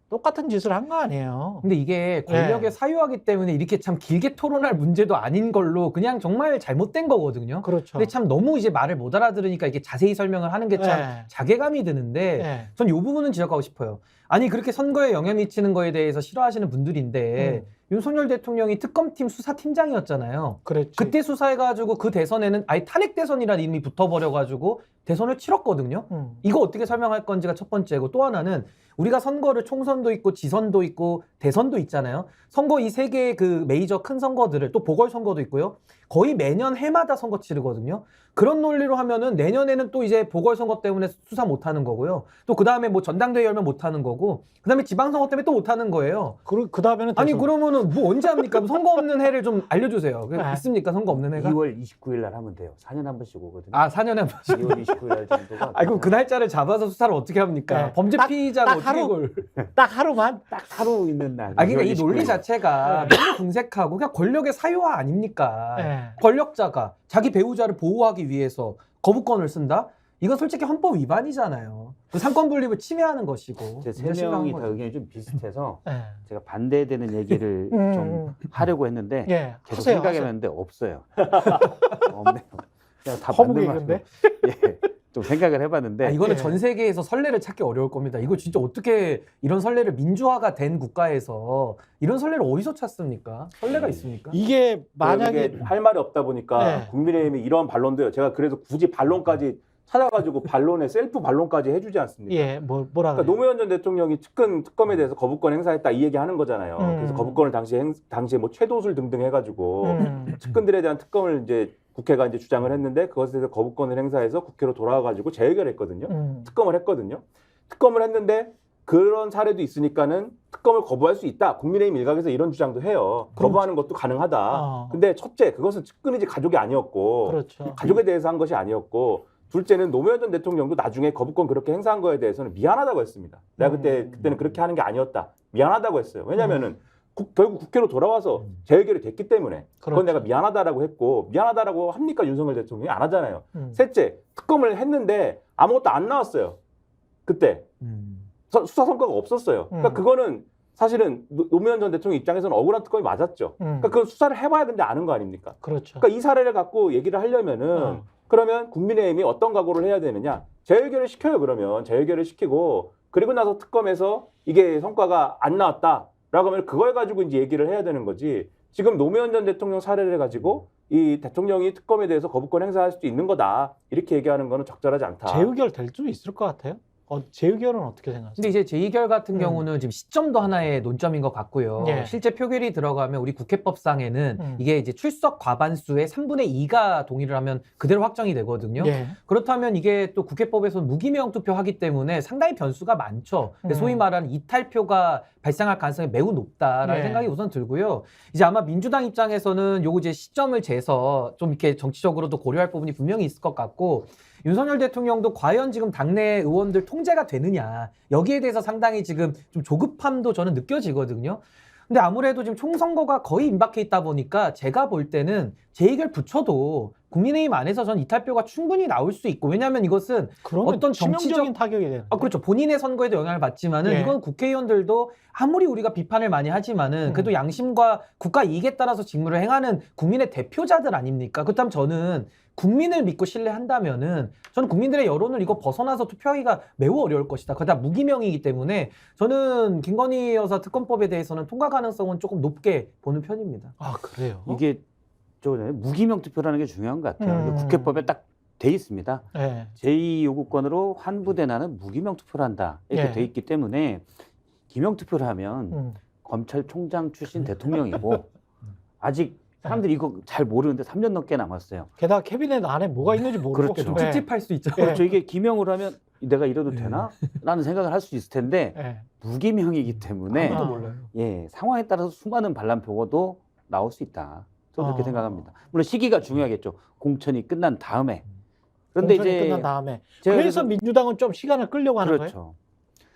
똑같은 짓을 한 거 아니에요. 근데 이게 권력의 네. 사유하기 때문에 이렇게 참 길게 토론할 문제도 아닌 걸로 그냥 정말 잘못된 거거든요. 그렇죠. 근데 참 너무 이제 말을 못 알아들으니까 이게 자세히 설명을 하는 게 참 네. 자괴감이 드는데 네. 전 이 부분은 지적하고 싶어요. 아니 그렇게 선거에 영향 미치는 거에 대해서 싫어하시는 분들인데 윤석열 대통령이 특검팀 수사팀장이었잖아요. 그랬지. 그때 수사해가지고 그 대선에는 아예 탄핵 대선이라는 이름이 붙어버려가지고 대선을 치렀거든요. 이거 어떻게 설명할 건지가 첫 번째고 또 하나는 우리가 선거를 총선도 있고 지선도 있고 대선도 있잖아요. 선거 이 세 개의 그 메이저 큰 선거들을 또 보궐선거도 있고요. 거의 매년 해마다 선거 치르거든요. 그런 논리로 하면은 내년에는 또 이제 보궐선거 때문에 수사 못 하는 거고요. 또 그 다음에 뭐 전당대회 열면 못 하는 거고 그 다음에 지방선거 때문에 또 못 하는 거예요. 그 다음에는 아니 그러면은 뭐 언제 합니까? 선거 없는 해를 좀 알려주세요. 네. 있습니까? 선거 없는 해가? 2월 29일 날 하면 돼요. 4년에 한 번씩 오거든요. 4년에 한 번씩. 2월 29일 날 정도가. 아이고 그 날짜를 잡아서 수사를 어떻게 합니까? 네. 범죄 피의자가 딱 어떻게 하루. 그걸? 딱 하루만. 딱 하루 있는 날. 그러니까 2월 이 논리 29일. 자체가 너무 궁색하고 그냥 권력의 사유화 아닙니까? 네. 권력자가 자기 배우자를 보호하기 위해서 거부권을 쓴다? 이건 솔직히 헌법 위반이잖아요. 그 삼권 분립을 침해하는 것이고. 제 세 명이 다 의견이 좀 비슷해서 네. 제가 반대되는 얘기를 좀 하려고 했는데 예. 계속 하세요. 생각해봤는데 없어요. 없네요. 그냥 다 허무게 맞는 근데. 말로. 예. 좀 생각을 해봤는데 이거는 예. 전 세계에서 선례를 찾기 어려울 겁니다. 이거 진짜 어떻게 이런 선례를 민주화가 된 국가에서 이런 선례를 어디서 찾습니까? 선례가 있습니까? 이게 만약에 이게 할 말이 없다 보니까 네. 국민의힘이 이런 반론도요. 제가 그래서 굳이 반론까지 찾아가지고 반론에 셀프 반론까지 해주지 않습니까? 예, 뭐라 그러니까 그래요? 노무현 전 대통령이 특검에 대해서 거부권 행사했다 이 얘기하는 거잖아요. 그래서 거부권을 당시에 뭐 최도술 등등 해가지고 측근들에 대한 특검을 이제 국회가 이제 주장을 했는데 그것에 대해서 거부권을 행사해서 국회로 돌아와가지고 재의결했거든요. 특검을 했거든요. 특검을 했는데 그런 사례도 있으니까는 특검을 거부할 수 있다. 국민의힘 일각에서 이런 주장도 해요. 거부하는 것도 가능하다. 근데 첫째, 그것은 측근이지 가족이 아니었고, 그렇죠. 가족에 대해서 한 것이 아니었고, 둘째는 노무현 전 대통령도 나중에 거부권 그렇게 행사한 거에 대해서는 미안하다고 했습니다. 내가 그때는 그렇게 하는 게 아니었다. 미안하다고 했어요. 왜냐면은 결국 국회로 돌아와서 재해결이 됐기 때문에 그건 그렇죠. 내가 미안하다라고 했고, 미안하다라고 합니까? 윤석열 대통령이 안 하잖아요. 셋째, 특검을 했는데 아무것도 안 나왔어요. 그때 수사 성과가 없었어요. 그러니까 그거는 사실은 노무현 전 대통령 입장에서는 억울한 특검이 맞았죠. 그러니까 그 수사를 해봐야 근데 아는 거 아닙니까? 그렇죠. 그러니까 이 사례를 갖고 얘기를 하려면은 그러면 국민의힘이 어떤 각오를 해야 되느냐? 재해결을 시켜요. 그러면 재해결을 시키고 그리고 나서 특검에서 이게 성과가 안 나왔다라고 하면 그걸 가지고 이제 얘기를 해야 되는 거지. 지금 노무현 전 대통령 사례를 가지고 이 대통령이 특검에 대해서 거부권 행사할 수도 있는 거다. 이렇게 얘기하는 거는 적절하지 않다. 재의결 될 수도 있을 것 같아요. 재의결은 어떻게 생각하세요? 근데 이제 제2결 같은 경우는 지금 시점도 하나의 논점인 것 같고요. 예. 실제 표결이 들어가면 우리 국회법상에는 이게 이제 출석 과반수의 3분의 2가 동의를 하면 그대로 확정이 되거든요. 예. 그렇다면 이게 또 국회법에서 무기명 투표하기 때문에 상당히 변수가 많죠. 소위 말하는 이탈표가 발생할 가능성이 매우 높다라는 예. 생각이 우선 들고요. 이제 아마 민주당 입장에서는 요거 이제 시점을 재서 좀 이렇게 정치적으로도 고려할 부분이 분명히 있을 것 같고, 윤석열 대통령도 과연 지금 당내 의원들 통제가 되느냐, 여기에 대해서 상당히 지금 좀 조급함도 저는 느껴지거든요. 근데 아무래도 지금 총선거가 거의 임박해 있다 보니까 제가 볼 때는 재의결 붙여도 국민의힘 안에서 전 이탈표가 충분히 나올 수 있고, 왜냐하면 이것은 어떤 치명적인 타격이 되는. 그렇죠. 본인의 선거에도 영향을 받지만은 예. 이건 국회의원들도 아무리 우리가 비판을 많이 하지만은 그래도 양심과 국가 이익에 따라서 직무를 행하는 국민의 대표자들 아닙니까? 그렇다면 저는 국민을 믿고 신뢰한다면은 저는 국민들의 여론을 이거 벗어나서 투표하기가 매우 어려울 것이다. 그러다 무기명이기 때문에 저는 김건희 여사 특검법에 대해서는 통과 가능성은 조금 높게 보는 편입니다. 아, 그래요? 이게 무기명 투표라는 게 중요한 것 같아요. 국회법에 딱 돼 있습니다. 예. 제2요구권으로 환부대나는 무기명 투표를 한다. 이렇게 예. 돼 있기 때문에 기명 투표를 하면 검찰총장 출신 대통령이고 아직 사람들이 이거 잘 모르는데 3년 넘게 남았어요. 게다가 캐비넷 안에 뭐가 있는지 모르고. 그렇죠. 좀 찝찝할 수 있죠. 그렇죠. 이게 기명으로 하면 내가 이래도 되나? 라는 생각을 할 수 있을 텐데 예. 무기명이기 때문에 아무도 몰라요. 예, 상황에 따라서 수많은 반란표도 나올 수 있다. 저는 그렇게 아. 생각합니다. 물론 시기가 중요하겠죠. 공천이 끝난 다음에. 그런데 공천이 이제 끝난 다음에. 제가 그래서 민주당은 좀 시간을 끌려고 하는 거예요? 그렇죠.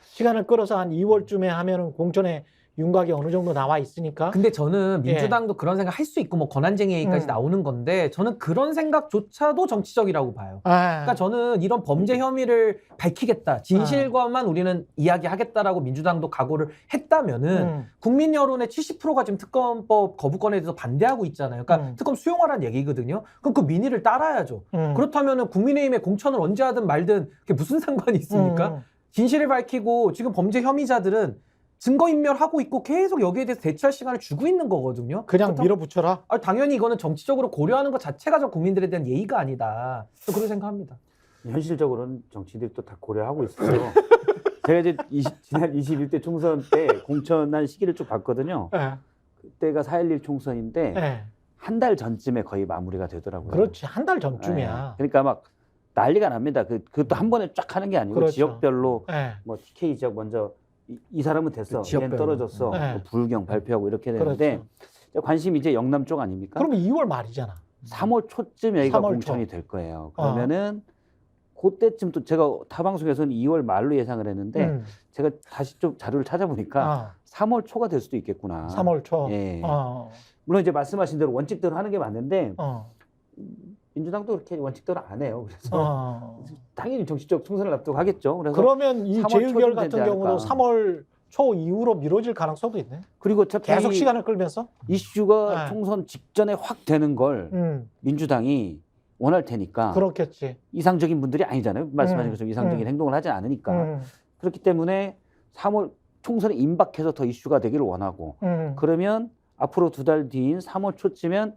시간을 끌어서 한 2월쯤에 하면은 공천에 윤곽이 어느 정도 나와 있으니까. 근데 저는 민주당도 그런 생각 할 수 있고 뭐 권한쟁의 얘기까지 나오는 건데 저는 그런 생각조차도 정치적이라고 봐요. 그러니까 저는 이런 범죄 혐의를 밝히겠다, 진실과만 우리는 이야기하겠다라고 민주당도 각오를 했다면은 국민 여론의 70%가 지금 특검법 거부권에 대해서 반대하고 있잖아요. 그러니까 특검 수용하라는 얘기거든요. 그럼 그 민의를 따라야죠. 그렇다면은 국민의힘의 공천을 언제 하든 말든 그게 무슨 상관이 있습니까? 진실을 밝히고 지금 범죄 혐의자들은 증거인멸하고 있고 계속 여기에 대해서 대처할 시간을 주고 있는 거거든요. 그냥 밀어붙여라? 당연히 이거는 정치적으로 고려하는 것 자체가 저 국민들에 대한 예의가 아니다. 그렇게 생각합니다. 현실적으로는 정치들이 또 다 고려하고 있어요. 제가 이제 지난 21대 총선 때 공천한 시기를 쭉 봤거든요. 예. 그때가 4.11 총선인데 예. 한 달 전쯤에 거의 마무리가 되더라고요. 그렇지. 한 달 전쯤이야. 예. 그러니까 막 난리가 납니다. 그것도 한 번에 쫙 하는 게 아니고 그렇죠. 지역별로 예. 뭐 TK 지역 먼저 이 사람은 됐어, 얘는 떨어졌어, 네. 뭐 불경 발표하고 이렇게 되는데 그렇죠. 관심이 이제 영남 쪽 아닙니까? 그러면 2월 말이잖아. 3월 초쯤 여기가 3월 초. 공천이 될 거예요. 그러면은 그때쯤 또 제가 타 방송에서는 2월 말로 예상을 했는데 제가 다시 좀 자료를 찾아보니까 3월 초가 될 수도 있겠구나. 3월 초. 예. 물론 이제 말씀하신 대로 원칙대로 하는 게 맞는데 민주당도 그렇게 원칙대로 안 해요. 그래서 당연히 정치적 총선을 앞두고 하겠죠. 그래서 그러면 이 3월 재의결 초쯤 같은 되지 경우도 않을까. 3월 초 이후로 미뤄질 가능성도 있네. 그리고 어차피 계속 시간을 끌면서. 이슈가 네. 총선 직전에 확 되는 걸 민주당이 원할 테니까 그렇겠지. 이상적인 분들이 아니잖아요. 말씀하신 것처럼 이상적인 행동을 하지 않으니까. 그렇기 때문에 3월 총선에 임박해서 더 이슈가 되기를 원하고 그러면 앞으로 2달 뒤인 3월 초쯤엔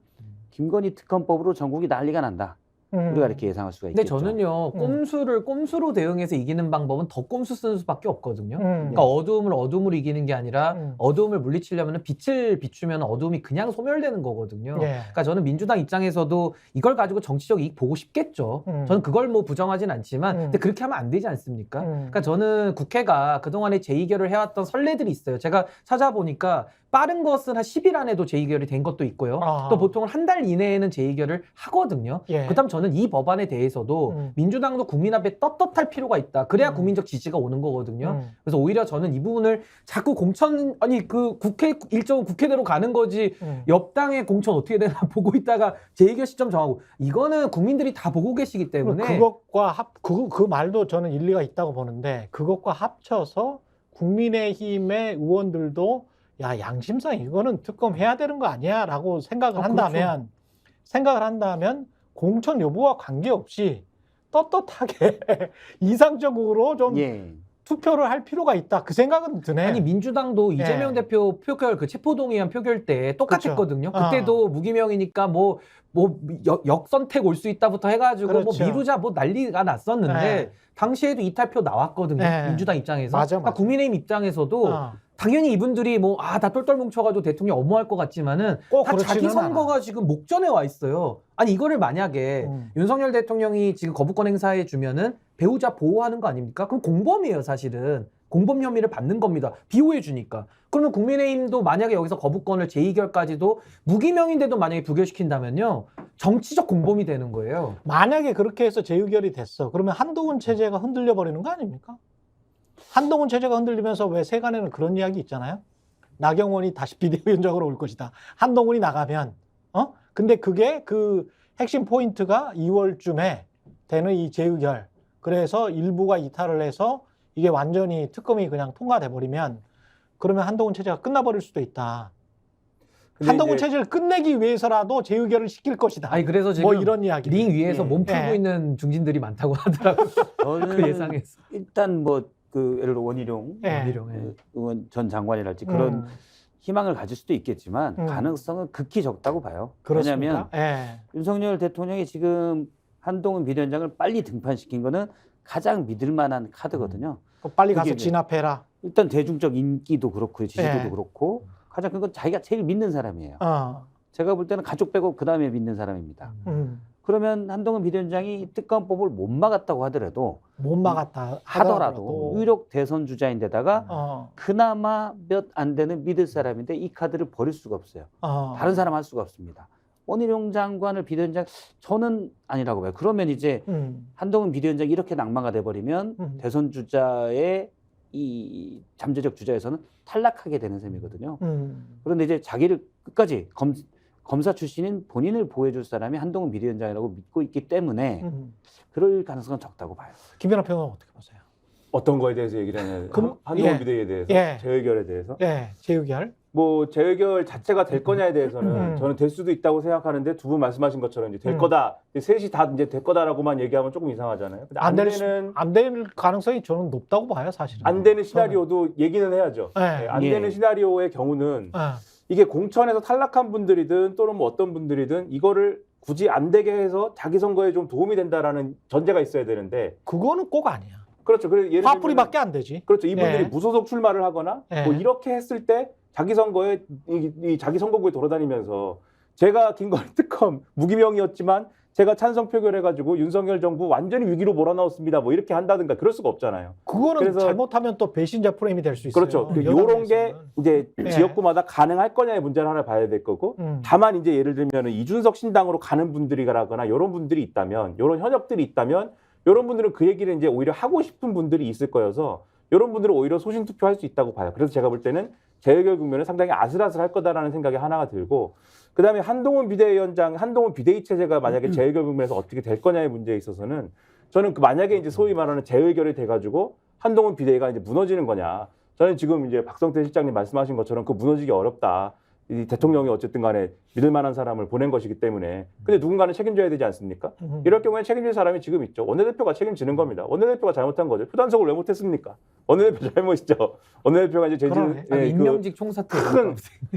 김건희 특검법으로 전국이 난리가 난다. 우리가 이렇게 예상할 수가 근데 있겠죠. 저는요, 꼼수를 꼼수로 대응해서 이기는 방법은 더 꼼수 쓰는 수밖에 없거든요. 그러니까 어두움을 어둠으로 이기는 게 아니라 어두움을 물리치려면 빛을 비추면 어두움이 그냥 소멸되는 거거든요. 그러니까 저는 민주당 입장에서도 이걸 가지고 정치적 이익 보고 싶겠죠. 저는 그걸 뭐 부정하진 않지만 근데 그렇게 하면 안 되지 않습니까? 그러니까 저는 국회가 그동안에 재의결을 해왔던 선례들이 있어요. 제가 찾아보니까 빠른 것은 한 10일 안에도 재의결이 된 것도 있고요. 또 보통 한 달 이내에는 재의결을 하거든요. 그다음 저는 이 법안에 대해서도 민주당도 국민 앞에 떳떳할 필요가 있다. 그래야 국민적 지지가 오는 거거든요. 그래서 오히려 저는 이 부분을 자꾸 공천 아니 그 국회 일정은 국회대로 가는 거지 옆당의 공천 어떻게 되나 보고 있다가 재의결 시점 정하고 이거는 국민들이 다 보고 계시기 때문에 그것과 그 말도 저는 일리가 있다고 보는데 그것과 합쳐서 국민의힘의 의원들도 야 양심상 이거는 특검해야 되는 거 아니야라고 생각을 한다면 공천 여부와 관계없이 떳떳하게 이상적으로 좀 투표를 할 필요가 있다. 그 생각은 드네요. 아니 민주당도 이재명 대표 표결 그 체포동의안 표결 때 똑같았거든요. 그때도 무기명이니까 뭐 역선택 올 수 있다부터 해가지고 뭐 미루자 뭐 난리가 났었는데 당시에도 이탈표 나왔거든요. 민주당 입장에서. 그러니까 국민의힘 입장에서도 당연히 이분들이 뭐 다 똘똘 뭉쳐가지고 대통령 엄호할 것 같지만은 다 자기 선거가 지금 목전에 와 있어요. 아니 이거를 만약에 윤석열 대통령이 지금 거부권 행사해 주면은 배우자 보호하는 거 아닙니까? 그럼 공범이에요, 사실은. 공범 혐의를 받는 겁니다. 비호해 주니까. 그러면 국민의힘도 만약에 여기서 거부권을 재의결까지도 무기명인데도 만약에 부결시킨다면요. 정치적 공범이 되는 거예요. 만약에 그렇게 해서 재의결이 됐어. 그러면 한동훈 체제가 흔들려 버리는 거 아닙니까? 한동훈 체제가 흔들리면서 왜 세간에는 그런 이야기 있잖아요. 나경원이 다시 비대위원장으로 올 것이다. 한동훈이 나가면 근데 그게 그 핵심 포인트가 2월쯤에 되는 이 재의결. 그래서 일부가 이탈을 해서 이게 완전히 특검이 그냥 통과돼 버리면 그러면 한동훈 체제가 끝나버릴 수도 있다. 한동훈 체제를 끝내기 위해서라도 재의결을 시킬 것이다. 아니 그래서 지금 뭐 이런 이야기. 링 위에서 몸 풀고 있는 중진들이 많다고 하더라고요. 저는 그 예상에서. 일단 뭐 그 예를 들어 원희룡 의원 전 장관이랄지 그런 희망을 가질 수도 있겠지만 가능성은 극히 적다고 봐요. 그렇습니까? 왜냐하면 윤석열 대통령이 지금 한동훈 비대위원장을 빨리 등판시킨 거는 가장 믿을 만한 카드거든요. 빨리 가서 진압해라. 일단 대중적 인기도 그렇고 지지도도 그렇고 가장 큰 건 자기가 제일 믿는 사람이에요. 제가 볼 때는 가족 빼고 그 다음에 믿는 사람입니다. 그러면 한동훈 비대위원장이 특검법을 못 막았다고 하더라도 유력 대선 주자인데다가 그나마 몇 안 되는 믿을 사람인데 이 카드를 버릴 수가 없어요. 다른 사람 할 수가 없습니다. 원희룡 장관을 비대위원장 저는 아니라고 봐요. 그러면 이제 한동훈 비대위원장이 이렇게 낙마가 돼버리면 대선 주자의 이 잠재적 주자에서는 탈락하게 되는 셈이거든요. 그런데 이제 자기를 끝까지 검사 출신인 본인을 보호해줄 사람이 한동훈 비대위원장이라고 믿고 있기 때문에 그럴 가능성은 적다고 봐요. 김연아 평론가 어떻게 보세요? 어떤 거에 대해서 얘기를 하냐면 한동훈 비대위에 대해서 재의결에 대해서 재의결 뭐 재의결 자체가 될 거냐에 대해서는 저는 될 수도 있다고 생각하는데 두 분 말씀하신 것처럼 이제 될 거다 셋이 다 이제 될 거다라고만 얘기하면 조금 이상하잖아요. 근데 안 될 가능성이 저는 높다고 봐요, 사실은. 안 되는 시나리오도 얘기는 해야죠. 안 되는 시나리오의 경우는 이게 공천에서 탈락한 분들이든 또는 뭐 어떤 분들이든 이거를 굳이 안 되게 해서 자기 선거에 좀 도움이 된다라는 전제가 있어야 되는데 그거는 꼭 아니야. 그렇죠. 그래서 예를 화풀이밖에 안 되지. 그렇죠. 이분들이 무소속 출마를 하거나 뭐 이렇게 했을 때 자기 선거에 이 자기 선거구에 돌아다니면서 제가 김건희 특검 무기명이었지만 제가 찬성 표결해가지고 윤석열 정부 완전히 위기로 몰아넣었습니다. 뭐 이렇게 한다든가 그럴 수가 없잖아요. 그거는 그래서 잘못하면 또 배신자 프레임이 될 수 있어요. 그렇죠. 이런 게 이제 지역구마다 가능할 거냐의 문제를 하나 봐야 될 거고 다만 이제 예를 들면 이준석 신당으로 가는 분들이라거나 이런 분들이 있다면 이런 현역들이 있다면 이런 분들은 그 얘기를 이제 오히려 하고 싶은 분들이 있을 거여서 이런 분들은 오히려 소신 투표할 수 있다고 봐요. 그래서 제가 볼 때는 재의결 국면은 상당히 아슬아슬할 거다라는 생각이 하나가 들고 그다음에 한동훈 비대위원장, 한동훈 비대위 체제가 만약에 재의결 국면에서 어떻게 될 거냐의 문제에 있어서는 저는 그 만약에 이제 소위 말하는 재의결이 돼가지고 한동훈 비대위가 이제 무너지는 거냐. 저는 지금 이제 박성태 실장님 말씀하신 것처럼 그 무너지기 어렵다. 이 대통령이 어쨌든 간에 믿을 만한 사람을 보낸 것이기 때문에 근데 누군가는 책임져야 되지 않습니까? 이럴 경우에 책임질 사람이 지금 있죠. 원내대표가 책임지는 겁니다. 원내대표가 잘못한 거죠. 표단속을 왜 못했습니까? 원내대표 잘못이죠. 원내대표가 이제 임명직 총사퇴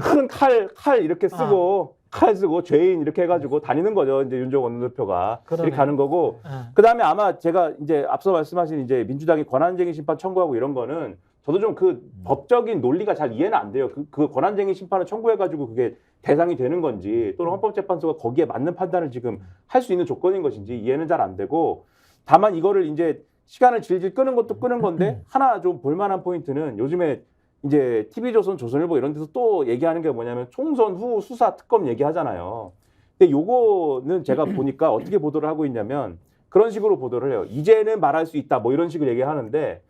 큰 칼 이렇게 쓰고 칼 쓰고 죄인 이렇게 해가지고 다니는 거죠. 이제 윤종원 원내대표가 그러네. 이렇게 가는 거고. 예. 그다음에 아마 제가 이제 앞서 말씀하신 이제 민주당이 권한쟁의 심판 청구하고 이런 거는 저도 좀 그 법적인 논리가 잘 이해는 안 돼요. 그 권한쟁의 심판을 청구해가지고 그게 대상이 되는 건지 또는 헌법재판소가 거기에 맞는 판단을 지금 할 수 있는 조건인 것인지 이해는 잘 안 되고 다만 이거를 이제 시간을 질질 끄는 것도 끄는 건데 하나 좀 볼만한 포인트는 요즘에 이제 TV조선, 조선일보 이런 데서 또 얘기하는 게 뭐냐면 총선 후 수사 특검 얘기하잖아요. 근데 요거는 제가 보니까 어떻게 보도를 하고 있냐면 그런 식으로 보도를 해요. 이제는 말할 수 있다 뭐 이런 식으로 얘기하는데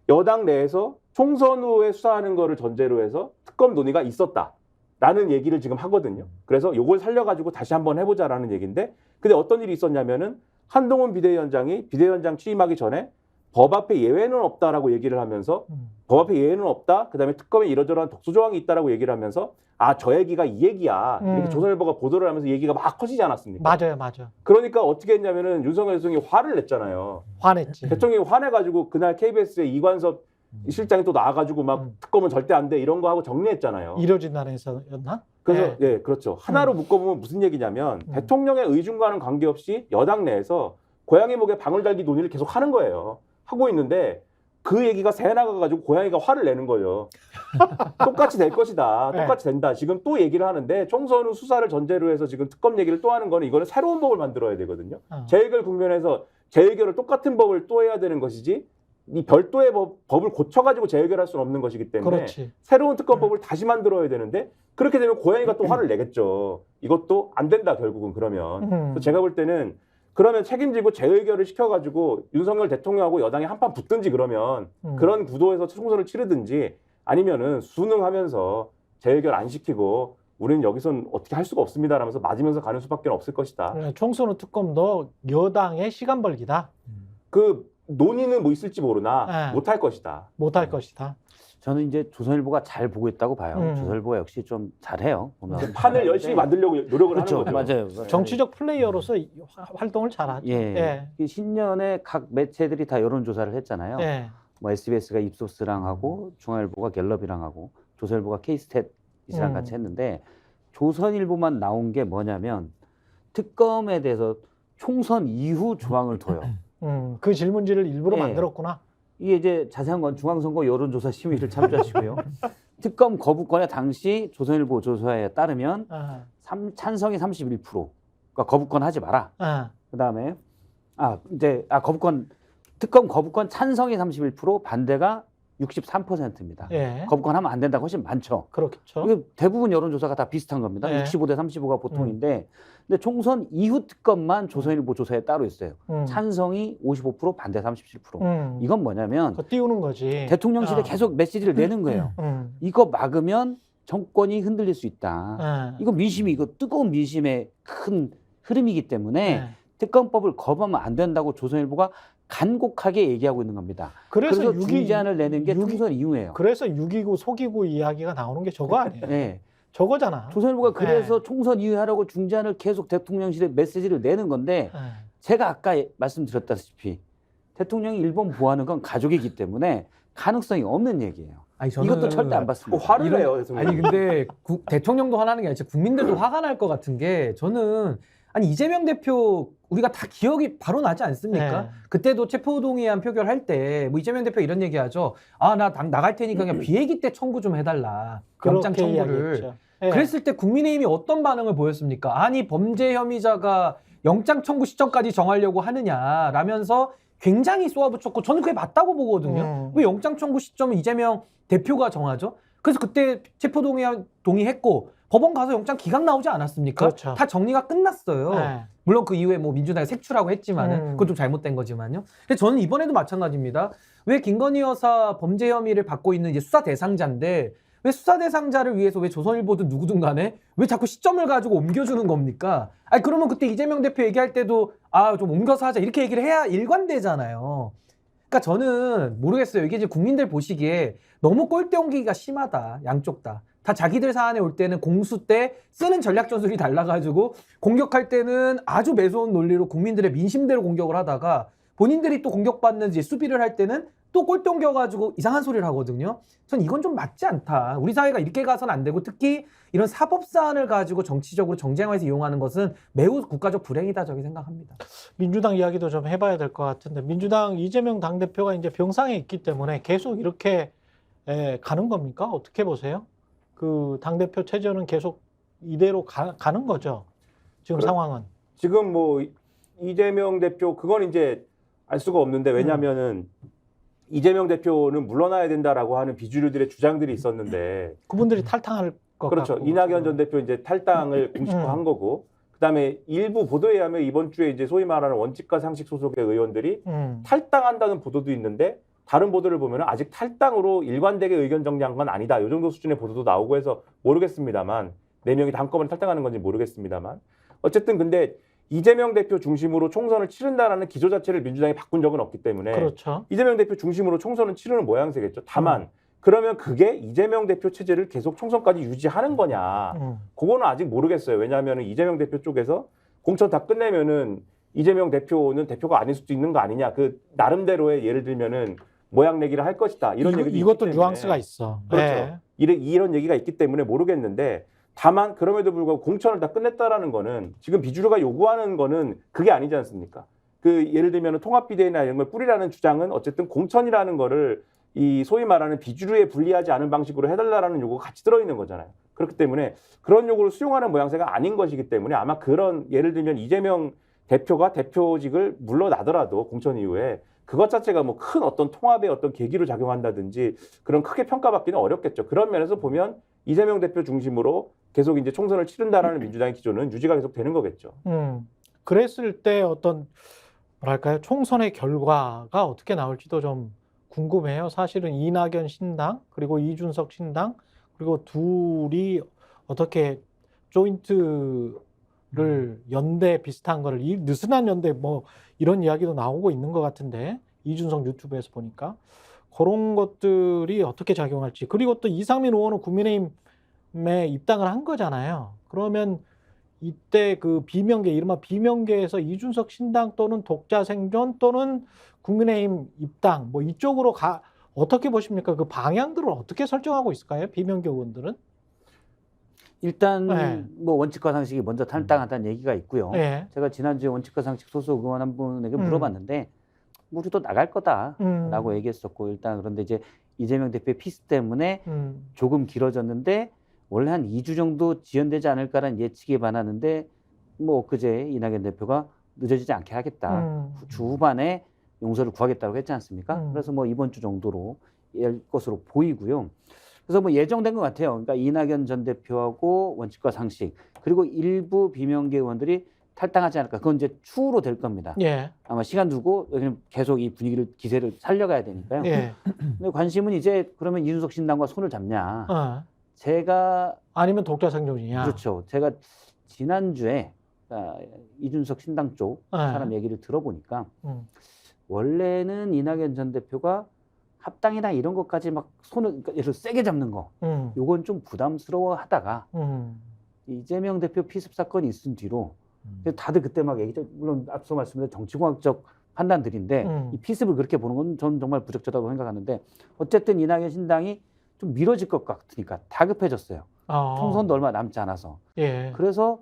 여당 내에서 총선 후에 수사하는 거를 전제로 해서 특검 논의가 있었다라는 얘기를 지금 하거든요. 그래서 요걸 살려가지고 다시 한번 해보자라는 얘기인데 근데 어떤 일이 있었냐면은 한동훈 비대위원장이 비대위원장 취임하기 전에 법 앞에 예외는 없다라고 얘기를 하면서 법 앞에 예외는 없다. 그다음에 특검에 이러저러한 독소 조항이 있다라고 얘기를 하면서 아, 저 얘기가 이 얘기야. 이렇게 조선일보가 보도를 하면서 얘기가 막 커지지 않았습니까? 맞아요, 맞아. 그러니까 어떻게 했냐면은 윤석열 대통령이 화를 냈잖아요. 화냈지. 대통령이 화내가지고 그날 KBS에 이관섭 실장이 또 나와가지고 막 특검은 절대 안 돼 이런 거 하고 정리했잖아요. 이뤄진 날에서였나? 그래서 예, 그렇죠. 하나로 묶어보면 무슨 얘기냐면 대통령의 의중과는 관계없이 여당 내에서 고양이 목에 방울 달기 논의를 계속 하는 거예요. 하고 있는데 그 얘기가 새 나가가지고 고양이가 화를 내는 거예요. 똑같이 될 것이다. 똑같이 된다. 지금 또 얘기를 하는데 총선 후 수사를 전제로 해서 지금 특검 얘기를 또 하는 거는 이거는 새로운 법을 만들어야 되거든요. 재해결 국면에서 재해결을 똑같은 법을 또 해야 되는 것이지 이 별도의 법을 고쳐가지고 재해결할 수는 없는 것이기 때문에 그렇지. 새로운 특검법을 다시 만들어야 되는데 그렇게 되면 고양이가 또 화를 내겠죠. 이것도 안 된다 결국은 그러면. 그래서 제가 볼 때는 그러면 책임지고 재의결을 시켜가지고 윤석열 대통령하고 여당이 한판 붙든지 그러면 그런 구도에서 총선을 치르든지 아니면은 수능하면서 재의결 안 시키고 우리는 여기선 어떻게 할 수가 없습니다 라면서 맞으면서 가는 수밖에 없을 것이다. 총선 후 특검도 여당의 시간 벌기다. 그 논의는 뭐 있을지 모르나 못할 것이다. 못할 것이다. 저는 이제 조선일보가 잘 보고 있다고 봐요. 조선일보가 역시 좀 잘해요. 보면. 판을 열심히 만들려고 노력을 그렇죠. 하는 거죠. 맞아요. 정치적 플레이어로서 활동을 잘하죠. 예. 신년에 각 매체들이 다 여론조사를 했잖아요. 예. 뭐 SBS가 입소스랑 하고 중앙일보가 갤럽이랑 하고 조선일보가 K스탯이랑 같이 했는데 조선일보만 나온 게 뭐냐면 특검에 대해서 총선 이후 조항을 둬요. 그 질문지를 일부러 예. 만들었구나. 이게 이제 자세한 건 중앙선거 여론조사 심의를 참조하시고요. 특검 거부권에 당시 조선일보 조사에 따르면 찬성이 31%. 그러니까 거부권 하지 마라. 그다음에 특검 거부권 찬성이 31%, 반대가 63%입니다. 예. 거부권 하면 안 된다고 훨씬 많죠. 그렇겠죠. 이게 대부분 여론조사가 다 비슷한 겁니다. 예. 65대 35가 보통인데 근데 총선 이후 특검만 조선일보 조사에 따로 있어요. 찬성이 55%, 반대 37%. 이건 뭐냐면 그거 띄우는 거지. 대통령실에 계속 메시지를 내는 거예요. 이거 막으면 정권이 흔들릴 수 있다. 이거 이거 뜨거운 민심의 큰 흐름이기 때문에 특검법을 거부하면 안 된다고 조선일보가 간곡하게 얘기하고 있는 겁니다. 그래서 중재안을 내는 게 총선 이후예요. 그래서 6.29 속이고 이야기가 나오는 게 저거 아니에요? 네. 저거잖아. 조선일보가 그래서 총선 이후에 하라고 중재안을 계속 대통령실에 메시지를 내는 건데 제가 아까 말씀드렸다시피 대통령이 일본 보호하는 건 가족이기 때문에 가능성이 없는 얘기예요. 아니, 저는 이것도 절대 안 받습니다. 화를 내요. 대통령. 아니 근데 대통령도 화나는 게 아니라 국민들도 화가 날 것 같은 게 저는 아니 이재명 대표 우리가 다 기억이 바로 나지 않습니까? 그때도 체포동의안 표결할 때 뭐 이재명 대표 이런 얘기하죠. 아, 나 나갈 테니까 그냥 비회기 때 청구 좀 해달라. 영장 청구를. 그랬을 때 국민의힘이 어떤 반응을 보였습니까? 아니 범죄 혐의자가 영장 청구 시점까지 정하려고 하느냐라면서 굉장히 쏘아붙였고 저는 그게 맞다고 보거든요. 왜 영장 청구 시점은 이재명 대표가 정하죠? 그래서 그때 체포동의안 동의했고 법원 가서 영장 기각 나오지 않았습니까? 그렇죠. 다 정리가 끝났어요. 물론 그 이후에 뭐 민주당이 색출하고 했지만은 그건 좀 잘못된 거지만요. 근데 저는 이번에도 마찬가지입니다. 왜 김건희 여사 범죄 혐의를 받고 있는 이제 수사 대상자인데 왜 수사 대상자를 위해서 왜 조선일보든 누구든 간에 왜 자꾸 시점을 가지고 옮겨주는 겁니까? 아니 그러면 그때 이재명 대표 얘기할 때도 아 좀 옮겨서 하자 이렇게 얘기를 해야 일관되잖아요. 그러니까 저는 모르겠어요. 이게 이제 국민들 보시기에 너무 꼴대 옮기기가 심하다. 양쪽 다. 다 자기들 사안에 올 때는 공수 때 쓰는 전략 전술이 달라가지고 공격할 때는 아주 매서운 논리로 국민들의 민심대로 공격을 하다가 본인들이 또 공격받는 이제 수비를 할 때는 또 꼴똥겨가지고 이상한 소리를 하거든요. 전 이건 좀 맞지 않다. 우리 사회가 이렇게 가서는 안 되고 특히 이런 사법 사안을 가지고 정치적으로 정쟁화해서 이용하는 것은 매우 국가적 불행이다 저기 생각합니다. 민주당 이야기도 좀 해봐야 될 것 같은데 민주당 이재명 당대표가 이제 병상에 있기 때문에 계속 이렇게 가는 겁니까? 어떻게 보세요? 그 당대표 체제는 계속 이대로 가는 거죠. 지금 상황은. 지금 뭐 이재명 대표 그건 이제 알 수가 없는데 왜냐하면은 이재명 대표는 물러나야 된다라고 하는 비주류들의 주장들이 있었는데 그분들이 탈당할 것 그렇죠. 같고. 이낙연 전 대표 이제 탈당을 공식화한 거고 그다음에 일부 보도에 의하면 이번 주에 이제 소위 말하는 원칙과 상식 소속의 의원들이 탈당한다는 보도도 있는데 다른 보도를 보면 아직 탈당으로 일관되게 의견 정리한 건 아니다. 이 정도 수준의 보도도 나오고 해서 모르겠습니다만 4명이 다 한꺼번에 탈당하는 건지 모르겠습니다만 어쨌든 근데 이재명 대표 중심으로 총선을 치른다라는 기조 자체를 민주당이 바꾼 적은 없기 때문에 그렇죠. 이재명 대표 중심으로 총선을 치르는 모양새겠죠. 다만 그러면 그게 이재명 대표 체제를 계속 총선까지 유지하는 거냐. 그거는 아직 모르겠어요. 왜냐하면 이재명 대표 쪽에서 공천 다 끝내면은 이재명 대표는 대표가 아닐 수도 있는 거 아니냐. 그 나름대로의 예를 들면은 모양 내기를 할 것이다. 이런 얘기도 이것도 있기 뉘앙스가 있어. 그렇죠. 네. 이런 얘기가 있기 때문에 모르겠는데 다만 그럼에도 불구하고 공천을 다 끝냈다라는 거는 지금 비주류가 요구하는 거는 그게 아니지 않습니까? 그 예를 들면 통합비대위나 이런 걸 뿌리라는 주장은 어쨌든 공천이라는 거를 이 소위 말하는 비주류에 불리하지 않은 방식으로 해달라는 요구가 같이 들어있는 거잖아요. 그렇기 때문에 그런 요구를 수용하는 모양새가 아닌 것이기 때문에 아마 그런 예를 들면 이재명 대표가 대표직을 물러나더라도 공천 이후에 그것 자체가 뭐 큰 어떤 통합의 어떤 계기로 작용한다든지 그런 크게 평가받기는 어렵겠죠. 그런 면에서 보면 이재명 대표 중심으로 계속 이제 총선을 치른다라는 민주당의 기조는 유지가 계속 되는 거겠죠. 그랬을 때 어떤 뭐랄까요 총선의 결과가 어떻게 나올지도 좀 궁금해요. 사실은 이낙연 신당 그리고 이준석 신당 그리고 둘이 어떻게 조인트를 연대 비슷한 거를 이 느슨한 연대 뭐 이런 이야기도 나오고 있는 것 같은데 이준석 유튜브에서 보니까 그런 것들이 어떻게 작용할지 그리고 또 이상민 의원은 국민의힘에 입당을 한 거잖아요. 그러면 이때 그 비명계 이른바 비명계에서 이준석 신당 또는 독자 생존 또는 국민의힘 입당 뭐 이쪽으로 어떻게 보십니까? 그 방향들을 어떻게 설정하고 있을까요? 비명계 의원들은? 일단 네. 뭐 원칙과 상식이 먼저 탈당한다는 얘기가 있고요. 네. 제가 지난주에 원칙과 상식 소속 의원 한 분에게 물어봤는데 우리도 나갈 거다라고 얘기했었고 일단 그런데 이제 이재명 대표의 피스 때문에 조금 길어졌는데 원래 한 2주 정도 지연되지 않을까라는 예측이 많았는데 뭐 엊그제 이낙연 대표가 늦어지지 않게 하겠다. 주 후반에 용서를 구하겠다고 했지 않습니까? 그래서 뭐 이번 주 정도로 할 것으로 보이고요. 그래서 뭐 예정된 것 같아요. 그러니까 이낙연 전 대표하고 원칙과 상식 그리고 일부 비명계 의원들이 탈당하지 않을까. 그건 이제 추후로 될 겁니다. 예. 아마 시간 두고 계속 이 분위기를 기세를 살려가야 되니까요. 예. 근데 관심은 이제 그러면 이준석 신당과 손을 잡냐. 제가 아니면 독자 생존이냐. 그렇죠. 제가 지난주에 이준석 신당 쪽 사람 얘기를 들어보니까 원래는 이낙연 전 대표가 합당이나 이런 것까지 막 손을 그러니까 예를 들어 세게 잡는 거 요건 좀 부담스러워하다가 이재명 대표 피습 사건이 있은 뒤로 다들 그때 막 얘기죠. 물론 앞서 말씀드린 정치공학적 판단들인데 이 피습을 그렇게 보는 건 전 정말 부적절하다고 생각하는데 어쨌든 이낙연 신당이 좀 미뤄질 것 같으니까 다급해졌어요. 총선도 얼마 남지 않아서. 예. 그래서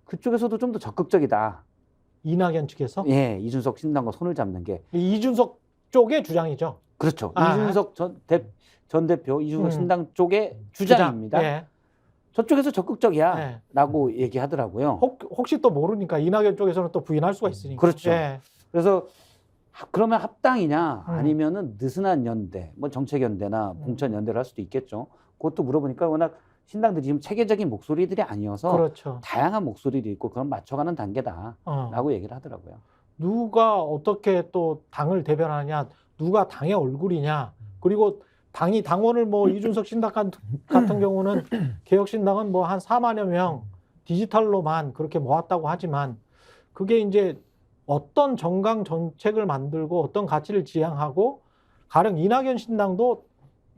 그쪽에서도 좀 더 적극적이다. 이낙연 측에서? 예, 이준석 신당과 손을 잡는 게. 이준석 쪽의 주장이죠. 그렇죠. 이준석 전 대표, 이준석 신당 쪽의 주장입니다. 예. 저쪽에서 적극적이야 라고 얘기하더라고요. 혹시 또 모르니까 이낙연 쪽에서는 또 부인할 수가 있으니까. 그렇죠. 예. 그래서 그러면 합당이냐 아니면은 느슨한 연대, 뭐 정책연대나 공천연대를 할 수도 있겠죠. 그것도 물어보니까 워낙 신당들이 지금 체계적인 목소리들이 아니어서 그렇죠. 다양한 목소리도 있고 그건 맞춰가는 단계다라고 얘기를 하더라고요. 누가 어떻게 또 당을 대변하냐, 누가 당의 얼굴이냐, 그리고 당원을 뭐 이준석 신당 같은 경우는 개혁신당은 뭐 한 4만여 명 디지털로만 그렇게 모았다고 하지만 그게 이제 어떤 정강 정책을 만들고 어떤 가치를 지향하고 가령 이낙연 신당도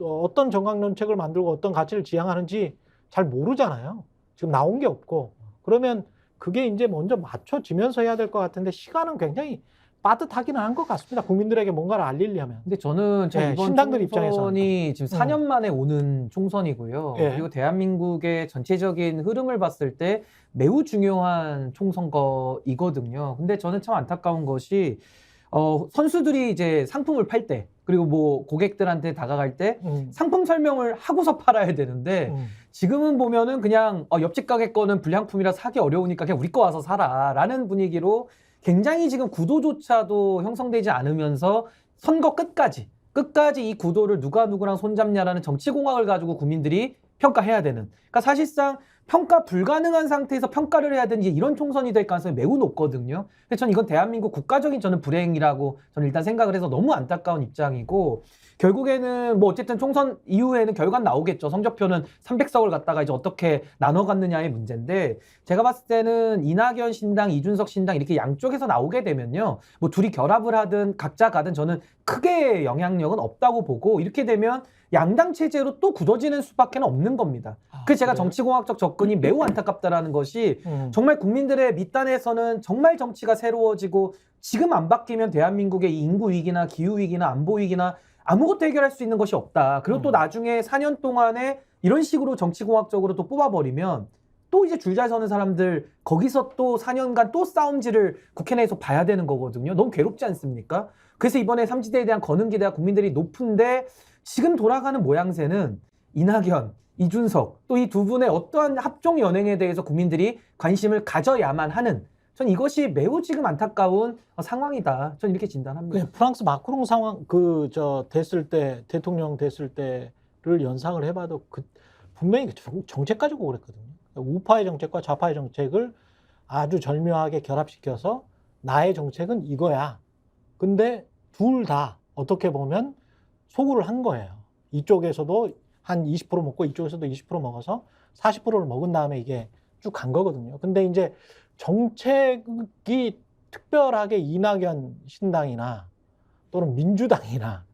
어떤 정강 정책을 만들고 어떤 가치를 지향하는지 잘 모르잖아요. 지금 나온 게 없고 그러면 그게 이제 먼저 맞춰지면서 해야 될 것 같은데 시간은 굉장히 빠듯하기는 한 것 같습니다. 국민들에게 뭔가를 알리려면. 근데 저는 예, 이번 신당들 총선이 지금 4년 만에 오는 총선이고요. 예. 그리고 대한민국의 전체적인 흐름을 봤을 때 매우 중요한 총선거이거든요. 근데 저는 참 안타까운 것이 선수들이 이제 상품을 팔 때, 그리고 뭐 고객들한테 다가갈 때 상품 설명을 하고서 팔아야 되는데 지금은 보면은 그냥 옆집 가게 거는 불량품이라 사기 어려우니까 그냥 우리 거 와서 사라라는 분위기로 굉장히 지금 구도조차도 형성되지 않으면서 선거 끝까지 이 구도를 누가 누구랑 손잡냐라는 정치공학을 가지고 국민들이 평가해야 되는, 그러니까 사실상 평가 불가능한 상태에서 평가를 해야 되는 이런 총선이 될 가능성이 매우 높거든요. 그래서 저는 이건 대한민국 국가적인 저는 불행이라고 저는 일단 생각을 해서 너무 안타까운 입장이고, 결국에는 뭐 어쨌든 총선 이후에는 결과는 나오겠죠. 성적표는 300석을 갖다가 이제 어떻게 나눠 갔느냐의 문제인데, 제가 봤을 때는 이낙연 신당, 이준석 신당 이렇게 양쪽에서 나오게 되면요, 뭐 둘이 결합을 하든 각자 가든 저는 크게 영향력은 없다고 보고, 이렇게 되면 양당 체제로 또 굳어지는 수밖에 없는 겁니다. 그래서 제가 그래요? 정치공학적 접근이 매우 안타깝다라는 것이, 정말 국민들의 밑단에서는 정말 정치가 새로워지고 지금 안 바뀌면 대한민국의 이 인구 위기나 기후 위기나 안보 위기나 아무것도 해결할 수 있는 것이 없다. 그리고 또 나중에 4년 동안에 이런 식으로 정치공학적으로 또 뽑아버리면 또 이제 줄 잘 서는 사람들 거기서 또 4년간 또 싸움질을 국회 내에서 봐야 되는 거거든요. 너무 괴롭지 않습니까? 그래서 이번에 삼지대에 대한 거는 기대가 국민들이 높은데, 지금 돌아가는 모양새는 이낙연, 이준석 또 이 두 분의 어떠한 합종 연행에 대해서 국민들이 관심을 가져야만 하는, 전 이것이 매우 지금 안타까운 상황이다. 전 이렇게 진단합니다. 프랑스 마크롱 상황 됐을 때, 대통령 됐을 때를 연상을 해봐도 분명히 정책 가지고 그랬거든요. 우파의 정책과 좌파의 정책을 아주 절묘하게 결합시켜서 나의 정책은 이거야. 근데 둘 다 어떻게 보면 소구를 한 거예요. 이쪽에서도 한 20% 먹고 이쪽에서도 20% 먹어서 40%를 먹은 다음에 이게 쭉 간 거거든요. 근데 이제 정책이 특별하게 이낙연 신당이나 또는 민주당이나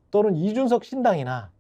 또는 이준석 신당이나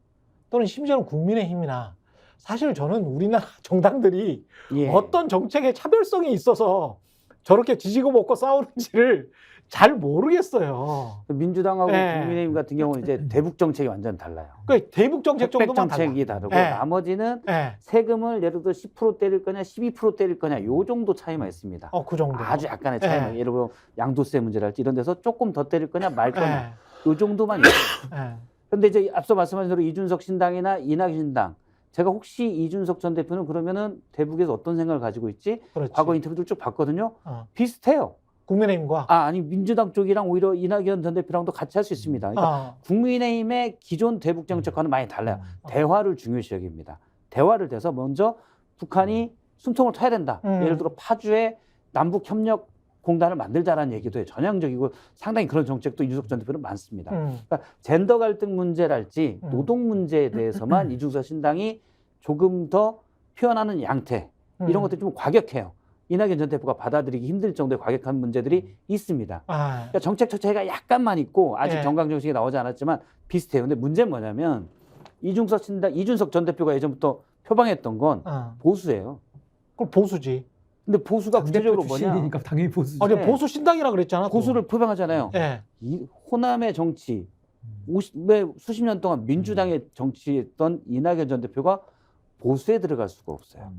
또는 심지어는 국민의힘이나, 사실 저는 우리나라 정당들이 어떤 정책의 차별성이 있어서 저렇게 지지고 먹고 싸우는지를 잘 모르겠어요. 민주당하고 국민의힘 같은 경우는 이제 대북 정책이 완전 달라요. 그러니까 대북 정책 흑백 정도만 정책이 다르고 나머지는 세금을 예를 들어 10% 때릴 거냐 12% 때릴 거냐 요 정도 차이만 있습니다. 그 정도. 아주 약간의 차이만. 예를 들어 양도세 문제랄지 이런 데서 조금 더 때릴 거냐 말 거냐 요 정도만 있어요. 그런데 이제 앞서 말씀하신 대로 이준석 신당이나 이낙연 신당, 제가 혹시 이준석 전 대표는 그러면은 대북에서 어떤 생각을 가지고 있지? 그렇지. 과거 인터뷰들 쭉 봤거든요. 비슷해요. 국민의힘과 아니 민주당 쪽이랑 오히려 이낙연 전 대표랑도 같이 할 수 있습니다. 그러니까 국민의힘의 기존 대북 정책과는 많이 달라요. 대화를 중요시 여깁니다. 대화를 돼서 먼저 북한이 숨통을 트야 된다. 예를 들어 파주에 남북 협력 공단을 만들자라는 얘기도 해요. 전향적이고 상당히 그런 정책도 이준석 전 대표는 많습니다. 그러니까 젠더 갈등 문제랄지 노동 문제에 대해서만 이준석 신당이 조금 더 표현하는 양태, 이런 것들이 좀 과격해요. 이낙연 전 대표가 받아들이기 힘들 정도의 과격한 문제들이 있습니다. 그러니까 정책 자체가 약간만 있고 아직 정강 정책이 나오지 않았지만 비슷해요. 근데 문제는 뭐냐면 이준석 전 대표가 예전부터 표방했던 건 보수예요. 그럼 보수지. 근데 보수가 구체적으로 뭐냐? 당연히 보수죠. 아니 보수 신당이라 그랬잖아. 보수를 표방하잖아요. 이 호남의 정치, 수십 년 동안 민주당의 정치했던 이낙연 전 대표가 보수에 들어갈 수가 없어요.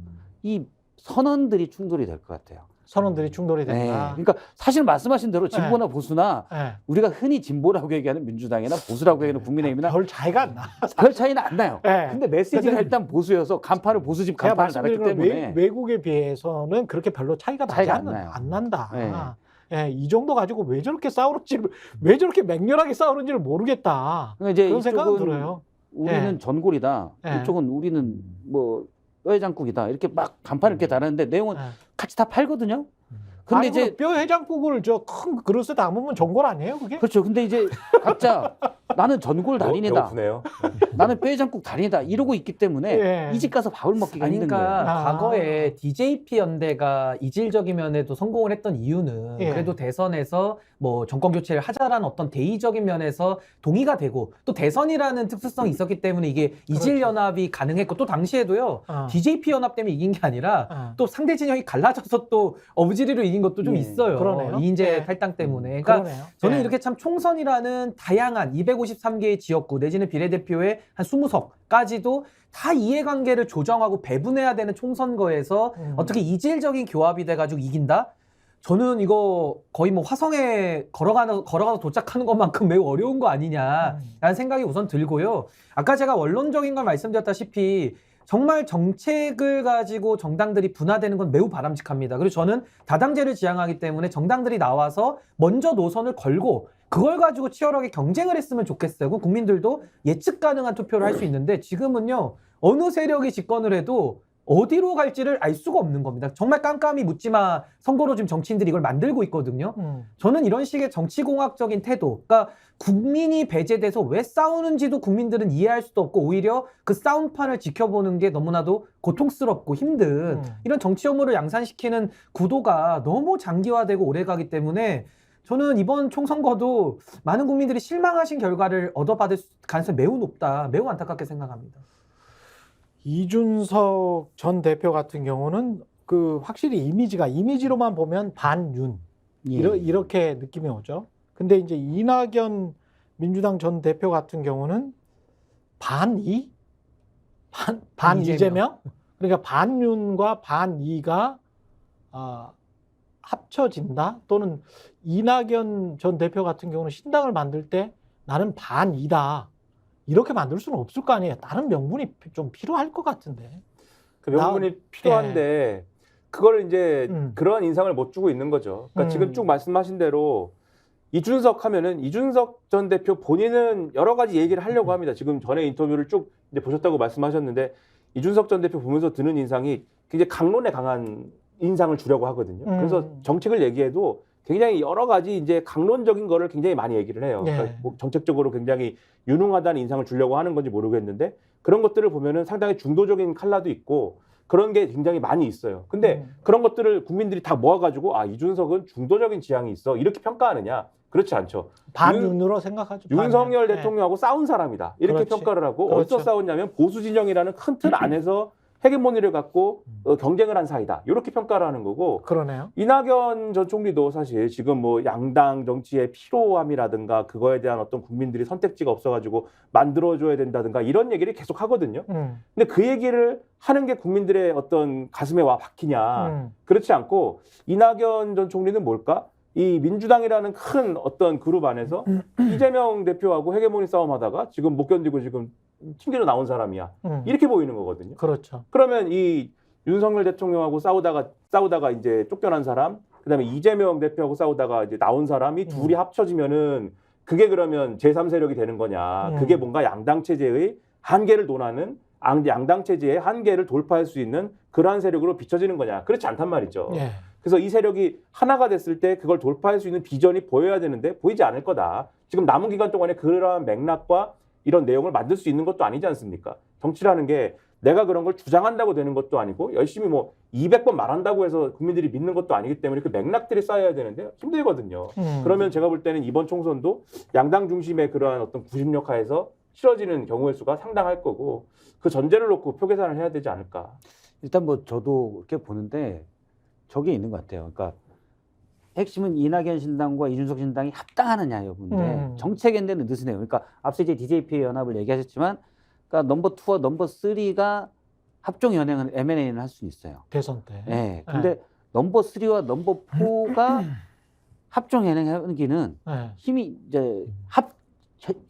이 선언들이 충돌이 될 것 같아요. 선언들이 충돌이 된다. 그러니까 사실 말씀하신 대로 진보나 보수나 우리가 흔히 진보라고 얘기하는 민주당이나 보수라고 얘기하는 국민의힘이나 별 차이가 안 나. 별 차이는 안 나요. 근데 메시지가 일단 보수여서 간판을 보수집 간판을 달았기 때문에 외국에 비해서는 그렇게 별로 차이가 나지 안 난다. 이 정도 가지고 왜 저렇게 싸우는지를, 왜 저렇게 맹렬하게 싸우는지를 모르겠다. 그러니까 이제 그런 생각은 들어요. 우리는 전골이다. 이쪽은 우리는 뭐 뼈해장국이다. 이렇게 막 간판을 이렇게 달았는데 내용은 같이 다 팔거든요. 근데 이제 뼈 해장국을 저 큰 그릇에 담으면 전골 아니에요, 그게? 그렇죠. 근데 이제 각자 나는 전골 달인이다. 배고프네요. 나는 뼈해장국 달인이다. 이러고 있기 때문에 예. 이 집 가서 밥을 먹기가 아니, 힘든 그러니까 거예요. 과거에 DJP 연대가 이질적인 면에도 성공을 했던 이유는 예. 그래도 대선에서 뭐 정권 교체를 하자라는 어떤 대의적인 면에서 동의가 되고 또 대선이라는 특수성이 있었기 때문에 이게 이질 연합이 가능했고 또 당시에도요 DJP 연합 때문에 이긴 게 아니라 또 상대 진영이 갈라져서 또 어부지리로 이긴 것도 좀 예. 있어요. 그러네요. 이인재 예. 탈당 때문에. 그러니까 그러네요. 저는 예. 이렇게 참 총선이라는 다양한 253개의 지역구 내지는 비례대표의 한 20석까지도 다 이해관계를 조정하고 배분해야 되는 총선거에서 어떻게 이질적인 교합이 돼가지고 이긴다? 저는 이거 거의 뭐 화성에 걸어가서 도착하는 것만큼 매우 어려운 거 아니냐라는 생각이 우선 들고요. 아까 제가 원론적인 걸 말씀드렸다시피 정말 정책을 가지고 정당들이 분화되는 건 매우 바람직합니다. 그리고 저는 다당제를 지향하기 때문에 정당들이 나와서 먼저 노선을 걸고 그걸 가지고 치열하게 경쟁을 했으면 좋겠어요. 그럼 국민들도 예측 가능한 투표를 할 수 있는데 지금은요. 어느 세력이 집권을 해도 어디로 갈지를 알 수가 없는 겁니다. 정말 깜깜이 묻지마 선거로 지금 정치인들이 이걸 만들고 있거든요. 저는 이런 식의 정치공학적인 태도, 그러니까 국민이 배제돼서 왜 싸우는지도 국민들은 이해할 수도 없고 오히려 그 싸움판을 지켜보는 게 너무나도 고통스럽고 힘든 이런 정치 혐오를 양산시키는 구도가 너무 장기화되고 오래가기 때문에 저는 이번 총선거도 많은 국민들이 실망하신 결과를 얻어받을 가능성이 매우 높다. 매우 안타깝게 생각합니다. 이준석 전 대표 같은 경우는 그 확실히 이미지로만 보면 반윤 예. 이렇게 느낌이 오죠. 근데 이제 이낙연 민주당 전 대표 같은 경우는 반이 반 이재명 그러니까 반윤과 반이가 합쳐진다 또는 이낙연 전 대표 같은 경우는 신당을 만들 때 나는 반이다. 이렇게 만들 수는 없을 거 아니에요. 다른 명분이 좀 필요할 것 같은데. 그 명분이 필요한데 그걸 이제 그런 인상을 못 주고 있는 거죠. 그러니까 지금 쭉 말씀하신 대로 이준석 하면은 이준석 전 대표 본인은 여러 가지 얘기를 하려고 합니다. 지금 전에 인터뷰를 쭉 이제 보셨다고 말씀하셨는데 이준석 전 대표 보면서 드는 인상이 굉장히 강론에 강한 인상을 주려고 하거든요. 그래서 정책을 얘기해도 굉장히 여러 가지 이제 강론적인 거를 굉장히 많이 얘기를 해요. 네. 그러니까 뭐 정책적으로 굉장히 유능하다는 인상을 주려고 하는 건지 모르겠는데 그런 것들을 보면은 상당히 중도적인 컬러도 있고 그런 게 굉장히 많이 있어요. 근데 그런 것들을 국민들이 다 모아가지고 이준석은 중도적인 지향이 있어 이렇게 평가하느냐? 그렇지 않죠. 반윤으로 생각하죠. 윤석열 반윤. 대통령하고 싸운 사람이다. 이렇게 그렇지. 평가를 하고 그렇죠. 어디서 싸웠냐면 보수 진영이라는 큰 틀 안에서 헤게모니를 갖고 경쟁을 한 사이다. 이렇게 평가를 하는 거고 그러네요. 이낙연 전 총리도 사실 지금 뭐 양당 정치의 피로함이라든가 그거에 대한 어떤 국민들이 선택지가 없어가지고 만들어줘야 된다든가 이런 얘기를 계속 하거든요. 근데 그 얘기를 하는 게 국민들의 어떤 가슴에 와 박히냐. 그렇지 않고 이낙연 전 총리는 뭘까? 이 민주당이라는 큰 어떤 그룹 안에서 이재명 대표하고 헤게모니 싸움하다가 지금 못 견디고 지금 튕겨져 나온 사람이야. 이렇게 보이는 거거든요. 그렇죠. 그러면 이 윤석열 대통령하고 싸우다가 이제 쫓겨난 사람, 그다음에 이재명 대표하고 싸우다가 이제 나온 사람이 둘이 합쳐지면은 그게 그러면 제3세력이 되는 거냐? 그게 뭔가 양당 체제의 한계를 논하는 양당 체제의 한계를 돌파할 수 있는 그러한 세력으로 비춰지는 거냐? 그렇지 않단 말이죠. 예. 그래서 이 세력이 하나가 됐을 때 그걸 돌파할 수 있는 비전이 보여야 되는데 보이지 않을 거다. 지금 남은 기간 동안에 그러한 맥락과 이런 내용을 만들 수 있는 것도 아니지 않습니까? 정치라는 게 내가 그런 걸 주장한다고 되는 것도 아니고 열심히 뭐 200번 말한다고 해서 국민들이 믿는 것도 아니기 때문에 그 맥락들이 쌓여야 되는데 힘들거든요. 그러면 제가 볼 때는 이번 총선도 양당 중심의 그러한 어떤 구심력 하에서 치러지는 경우의 수가 상당할 거고 그 전제를 놓고 표 계산을 해야 되지 않을까. 일단 뭐 저도 그렇게 보는데 저게 있는 것 같아요. 그러니까 핵심은 이낙연 신당과 이준석 신당이 합당하느냐 여부인데 정책 연대는 느슨해요. 그러니까 앞서 이제 DJP 연합을 얘기하셨지만 그러니까 넘버 2와 넘버 3가 합종 연행은 M&A는 할 수 있어요. 대선 때. 네. 근데 넘버 3와 넘버 4가 합종 연행하기는 힘이 이제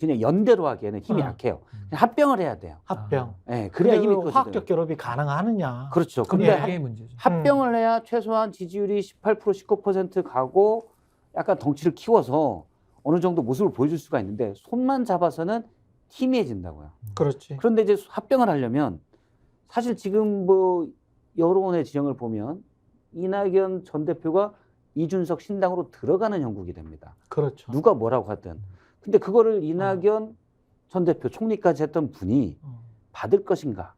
그냥 연대로 하기에는 힘이 약해요. 그냥 합병을 해야 돼요. 합병. 네, 그래야 힘이 그 화학적 결합이 가능하느냐. 그렇죠. 근데 근데 그게 문제죠. 합병을 해야 최소한 지지율이 18% 19% 가고 약간 덩치를 키워서 어느 정도 모습을 보여줄 수가 있는데 손만 잡아서는 희미해진다고요. 그렇지. 그런데 이제 합병을 하려면 사실 지금 뭐 여론의 지형을 보면 이낙연 전 대표가 이준석 신당으로 들어가는 형국이 됩니다. 그렇죠. 누가 뭐라고 하든. 근데 그거를 이낙연 전 대표 총리까지 했던 분이 받을 것인가?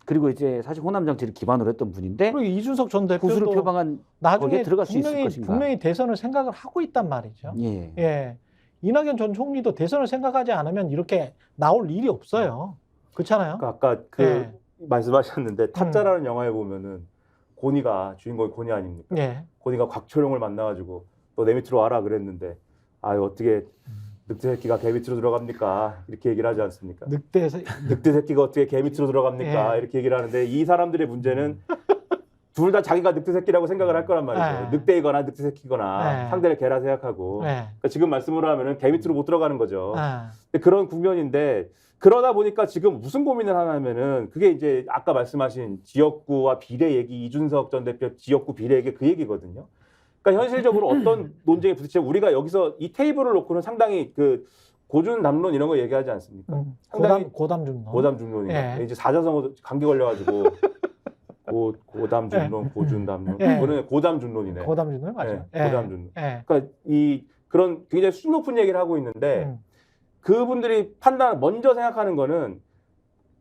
그리고 이제 사실 호남 정치를 기반으로 했던 분인데 그리고 이준석 전 보수를 대표도 표방한 나중에 거기에 들어갈 수 있을 것인가? 분명히 대선을 생각을 하고 있단 말이죠. 예. 예. 이낙연 전 총리도 대선을 생각하지 않으면 이렇게 나올 일이 없어요. 그렇잖아요. 그러니까 아까 그 예. 말씀하셨는데 타짜라는 영화에 보면은 고니가 주인공이 고니 아닙니까? 예. 고니가 곽초룡을 만나가지고 너 내 밑으로 와라 그랬는데 아유 어떻게 늑대 새끼가 개 밑으로 들어갑니까? 이렇게 얘기를 하지 않습니까? 늑대 새끼가 어떻게 개 밑으로 들어갑니까? 예. 이렇게 얘기를 하는데 이 사람들의 문제는 둘 다 자기가 늑대 새끼라고 생각을 할 거란 말이죠. 예. 늑대이거나 늑대 새끼거나 예. 상대를 개라 생각하고 예. 그러니까 지금 말씀으로 하면은 개 밑으로 못 들어가는 거죠. 아. 그런 국면인데 그러다 보니까 지금 무슨 고민을 하냐면은 그게 이제 아까 말씀하신 지역구와 비례 얘기 이준석 전 대표 지역구 비례 얘기 그 얘기거든요. 그러니까 현실적으로 어떤 논쟁에 부딪히면 우리가 여기서 이 테이블을 놓고는 상당히 그 고준 담론 이런 거 얘기하지 않습니까? 상당히 고담 중론. 고담 중론인가? 예. 이제 사자성어 감기 걸려가지고 고담 중론, 고준 담론. 예. 이거는 고담 중론이네. 고담 중론 맞아요. 예, 고담 중론. 예. 그러니까 이 그런 굉장히 수 높은 얘기를 하고 있는데. 음. 그분들이 먼저 생각하는 거는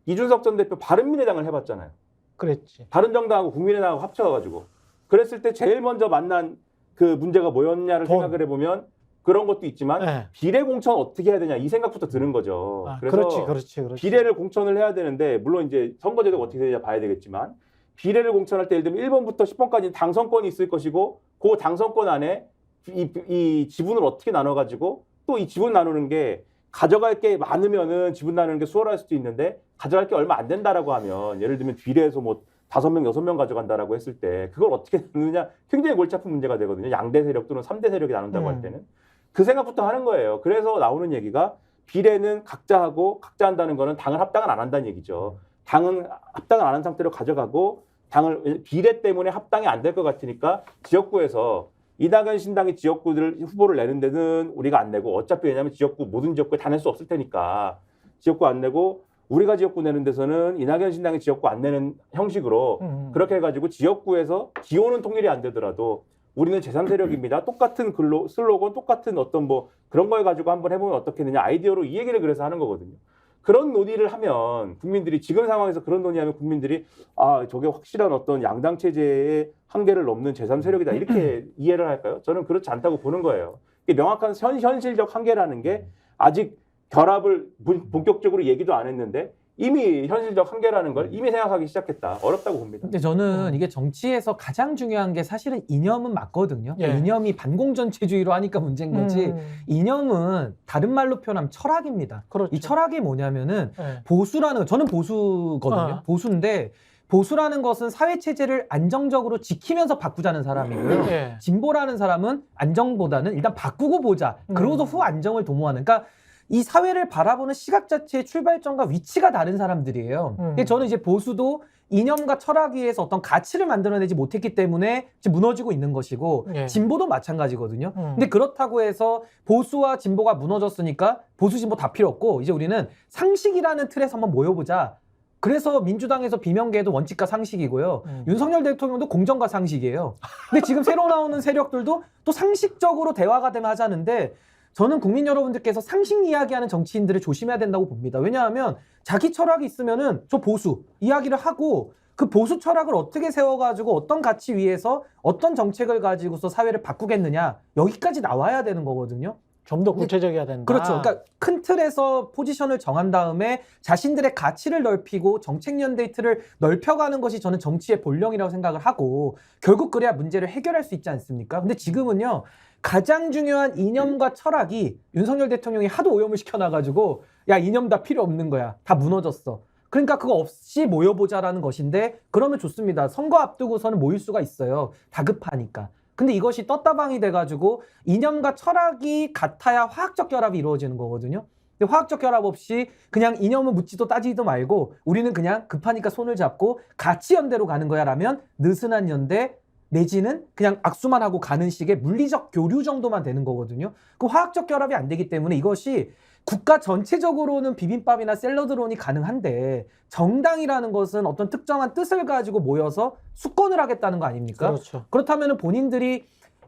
이준석 전 대표 바른미래당을 해봤잖아요. 그랬지. 바른정당하고 국민의당하고 합쳐가지고. 그랬을 때 제일 먼저 만난 그 문제가 뭐였냐를 돈. 생각을 해보면 그런 것도 있지만 예. 비례 공천 어떻게 해야 되냐 이 생각부터 드는 거죠. 아, 그래서 그렇지. 비례를 공천을 해야 되는데 물론 이제 선거제도가 어떻게 되냐 봐야 되겠지만 비례를 공천할 때 예를 들면 1번부터 10번까지 당선권이 있을 것이고 그 당선권 안에 이 지분을 어떻게 나눠가지고 또 이 지분 나누는 게 가져갈 게 많으면은 지분 나누는 게 수월할 수도 있는데 가져갈 게 얼마 안 된다라고 하면 예를 들면 비례에서 뭐 5명, 6명 가져간다라고 했을 때 그걸 어떻게 나누느냐 굉장히 골치 아픈 문제가 되거든요. 양대 세력 또는 3대 세력이 나눈다고 할 때는. 그 생각부터 하는 거예요. 그래서 나오는 얘기가 비례는 각자 하고 각자 한다는 거는 당을 합당을 안 한다는 얘기죠. 당은 합당을 안 한 상태로 가져가고 당을 비례 때문에 합당이 안 될 것 같으니까 지역구에서 이낙연 신당이 지역구들 후보를 내는 데는 우리가 안 내고 어차피 왜냐하면 지역구 모든 지역구에 다 낼 수 없을 테니까 지역구 안 내고 우리가 지역구 내는 데서는 이낙연 신당이 지역구 안 내는 형식으로 그렇게 해가지고 지역구에서 기호는 통일이 안 되더라도 우리는 제3세력입니다. 똑같은 슬로건 똑같은 어떤 뭐 그런 걸 가지고 한번 해보면 어떻겠느냐 아이디어로 이 얘기를 그래서 하는 거거든요. 그런 논의를 하면 국민들이 지금 상황에서 그런 논의하면 국민들이 아 저게 확실한 어떤 양당 체제의 한계를 넘는 제3세력이다 이렇게 이해를 할까요? 저는 그렇지 않다고 보는 거예요. 명확한 현실적 한계라는 게 아직 결합을 본격적으로 얘기도 안 했는데 이미 현실적 한계라는 걸 이미 생각하기 시작했다. 어렵다고 봅니다. 근데 저는 이게 정치에서 가장 중요한 게 사실은 이념은 맞거든요. 예. 이념이 반공전체주의로 하니까 문제인 거지. 이념은 다른 말로 표현하면 철학입니다. 그렇죠. 이 철학이 뭐냐면은 예. 보수라는 저는 보수거든요. 보수인데 보수라는 것은 사회 체제를 안정적으로 지키면서 바꾸자는 사람이고요. 예. 진보라는 사람은 안정보다는 일단 바꾸고 보자. 그러고서 후 안정을 도모하는. 그러니까 이 사회를 바라보는 시각 자체의 출발점과 위치가 다른 사람들이에요. 근데 저는 이제 보수도 이념과 철학 위에서 어떤 가치를 만들어내지 못했기 때문에 지금 무너지고 있는 것이고 예. 진보도 마찬가지거든요. 근데 그렇다고 해서 보수와 진보가 무너졌으니까 보수 진보 다 필요 없고 이제 우리는 상식이라는 틀에서 한번 모여보자. 그래서 민주당에서 비명계도 원칙과 상식이고요. 윤석열 대통령도 공정과 상식이에요. 근데 지금 새로 나오는 세력들도 또 상식적으로 대화가 되면 하자는데 저는 국민 여러분들께서 상식 이야기하는 정치인들을 조심해야 된다고 봅니다. 왜냐하면 자기 철학이 있으면은 저 보수 이야기를 하고 그 보수 철학을 어떻게 세워가지고 어떤 가치 위에서 어떤 정책을 가지고서 사회를 바꾸겠느냐 여기까지 나와야 되는 거거든요. 좀 더 구체적이어야 된다. 그렇죠. 그러니까 큰 틀에서 포지션을 정한 다음에 자신들의 가치를 넓히고 정책 연데이트를 넓혀가는 것이 저는 정치의 본령이라고 생각을 하고 결국 그래야 문제를 해결할 수 있지 않습니까? 근데 지금은요. 가장 중요한 이념과 철학이 윤석열 대통령이 하도 오염을 시켜놔가지고 야 이념 다 필요 없는 거야. 다 무너졌어. 그러니까 그거 없이 모여보자라는 것인데 그러면 좋습니다. 선거 앞두고서는 모일 수가 있어요. 다급하니까. 근데 이것이 떴다방이 돼가지고 이념과 철학이 같아야 화학적 결합이 이루어지는 거거든요. 근데 화학적 결합 없이 그냥 이념은 묻지도 따지지도 말고 우리는 그냥 급하니까 손을 잡고 가치 연대로 가는 거야 라면 느슨한 연대 내지는 그냥 악수만 하고 가는 식의 물리적 교류 정도만 되는 거거든요. 그 화학적 결합이 안 되기 때문에 이것이 국가 전체적으로는 비빔밥이나 샐러드론이 가능한데 정당이라는 것은 어떤 특정한 뜻을 가지고 모여서 수권을 하겠다는 거 아닙니까? 그렇죠. 그렇다면 본인들이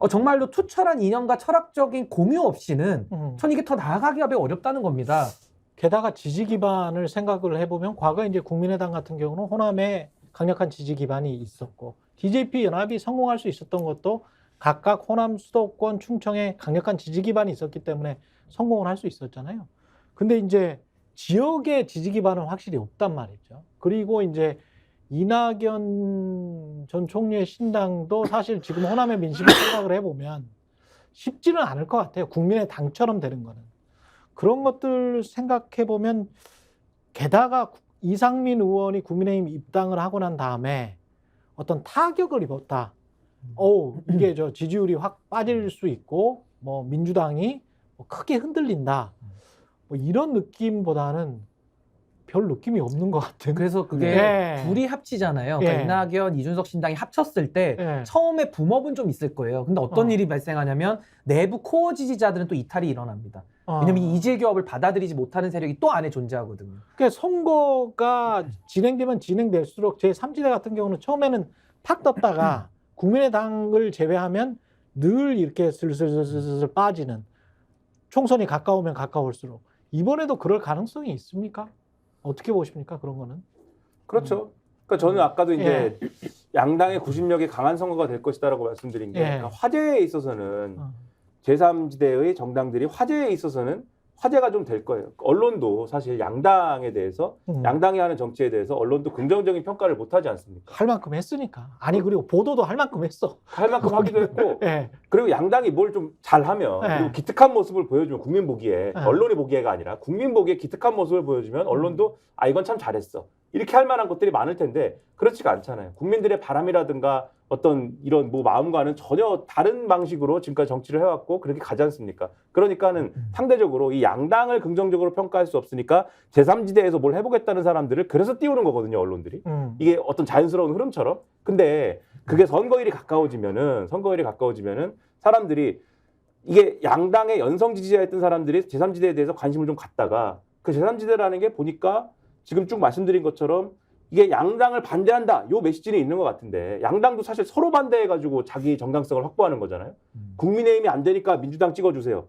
정말로 투철한 이념과 철학적인 공유 없이는 전 이게 더 나아가기가 매우 어렵다는 겁니다. 게다가 지지 기반을 생각을 해보면 과거 이제 국민의당 같은 경우는 호남에 강력한 지지 기반이 있었고 DJP 연합이 성공할 수 있었던 것도 각각 호남, 수도권, 충청에 강력한 지지 기반이 있었기 때문에 성공을 할 수 있었잖아요. 근데 이제 지역의 지지 기반은 확실히 없단 말이죠. 그리고 이제 이낙연 전 총리의 신당도 사실 지금 호남의 민심을 생각을 해보면 쉽지는 않을 것 같아요. 국민의 당처럼 되는 거는. 그런 것들 생각해보면 게다가 이상민 의원이 국민의힘 입당을 하고 난 다음에 어떤 타격을 입었다. 이게 저 지지율이 확 빠질 수 있고 뭐 민주당이 크게 흔들린다. 뭐 이런 느낌보다는 별 느낌이 없는 것 같은. 그래서 그게 예. 둘이 합치잖아요. 그러니까 예. 이낙연, 이준석 신당이 합쳤을 때 예. 처음에 붐업은 좀 있을 거예요. 근데 어떤 일이 발생하냐면 내부 코어 지지자들은 또 이탈이 일어납니다. 왜냐면 이 이재교합을 받아들이지 못하는 세력이 또 안에 존재하거든요. 그러니까 선거가 진행되면 진행될수록 제3지대 같은 경우는 처음에는 팍 떴다가 국민의당을 제외하면 늘 이렇게 슬슬슬슬 빠지는, 총선이 가까우면 가까울수록. 이번에도 그럴 가능성이 있습니까? 어떻게 보십니까? 그런 거는. 그렇죠. 그러니까 저는 아까도 이제 양당의 구심력이 강한 선거가 될 것이다라고 말씀드린 게 그러니까 화제에 있어서는 제3지대의 정당들이 화제에 있어서는 화제가 좀 될 거예요. 언론도 사실 양당에 대해서 양당이 하는 정치에 대해서 언론도 긍정적인 평가를 못 하지 않습니까? 할 만큼 했으니까. 아니 그리고 보도도 할 만큼 했어. 할 만큼 하기도 했고 예. 그리고 양당이 뭘 좀 잘하면 그리고 기특한 모습을 보여주면 국민 보기에 언론이 보기에가 아니라 국민 보기에 기특한 모습을 보여주면 언론도 아 이건 참 잘했어. 이렇게 할 만한 것들이 많을 텐데 그렇지가 않잖아요. 국민들의 바람이라든가 어떤 이런 뭐 마음과는 전혀 다른 방식으로 지금까지 정치를 해왔고 그렇게 가지 않습니까? 그러니까는 상대적으로 이 양당을 긍정적으로 평가할 수 없으니까 제3지대에서 뭘 해보겠다는 사람들을 그래서 띄우는 거거든요, 언론들이. 이게 어떤 자연스러운 흐름처럼. 근데 그게 선거일이 가까워지면은 사람들이 이게 양당의 연성 지지자였던 사람들이 제3지대에 대해서 관심을 좀 갖다가 그 제3지대라는 게 보니까 지금 쭉 말씀드린 것처럼 이게 양당을 반대한다. 요 메시지는 있는 것 같은데 양당도 사실 서로 반대해가지고 자기 정당성을 확보하는 거잖아요. 국민의힘이 안 되니까 민주당 찍어주세요.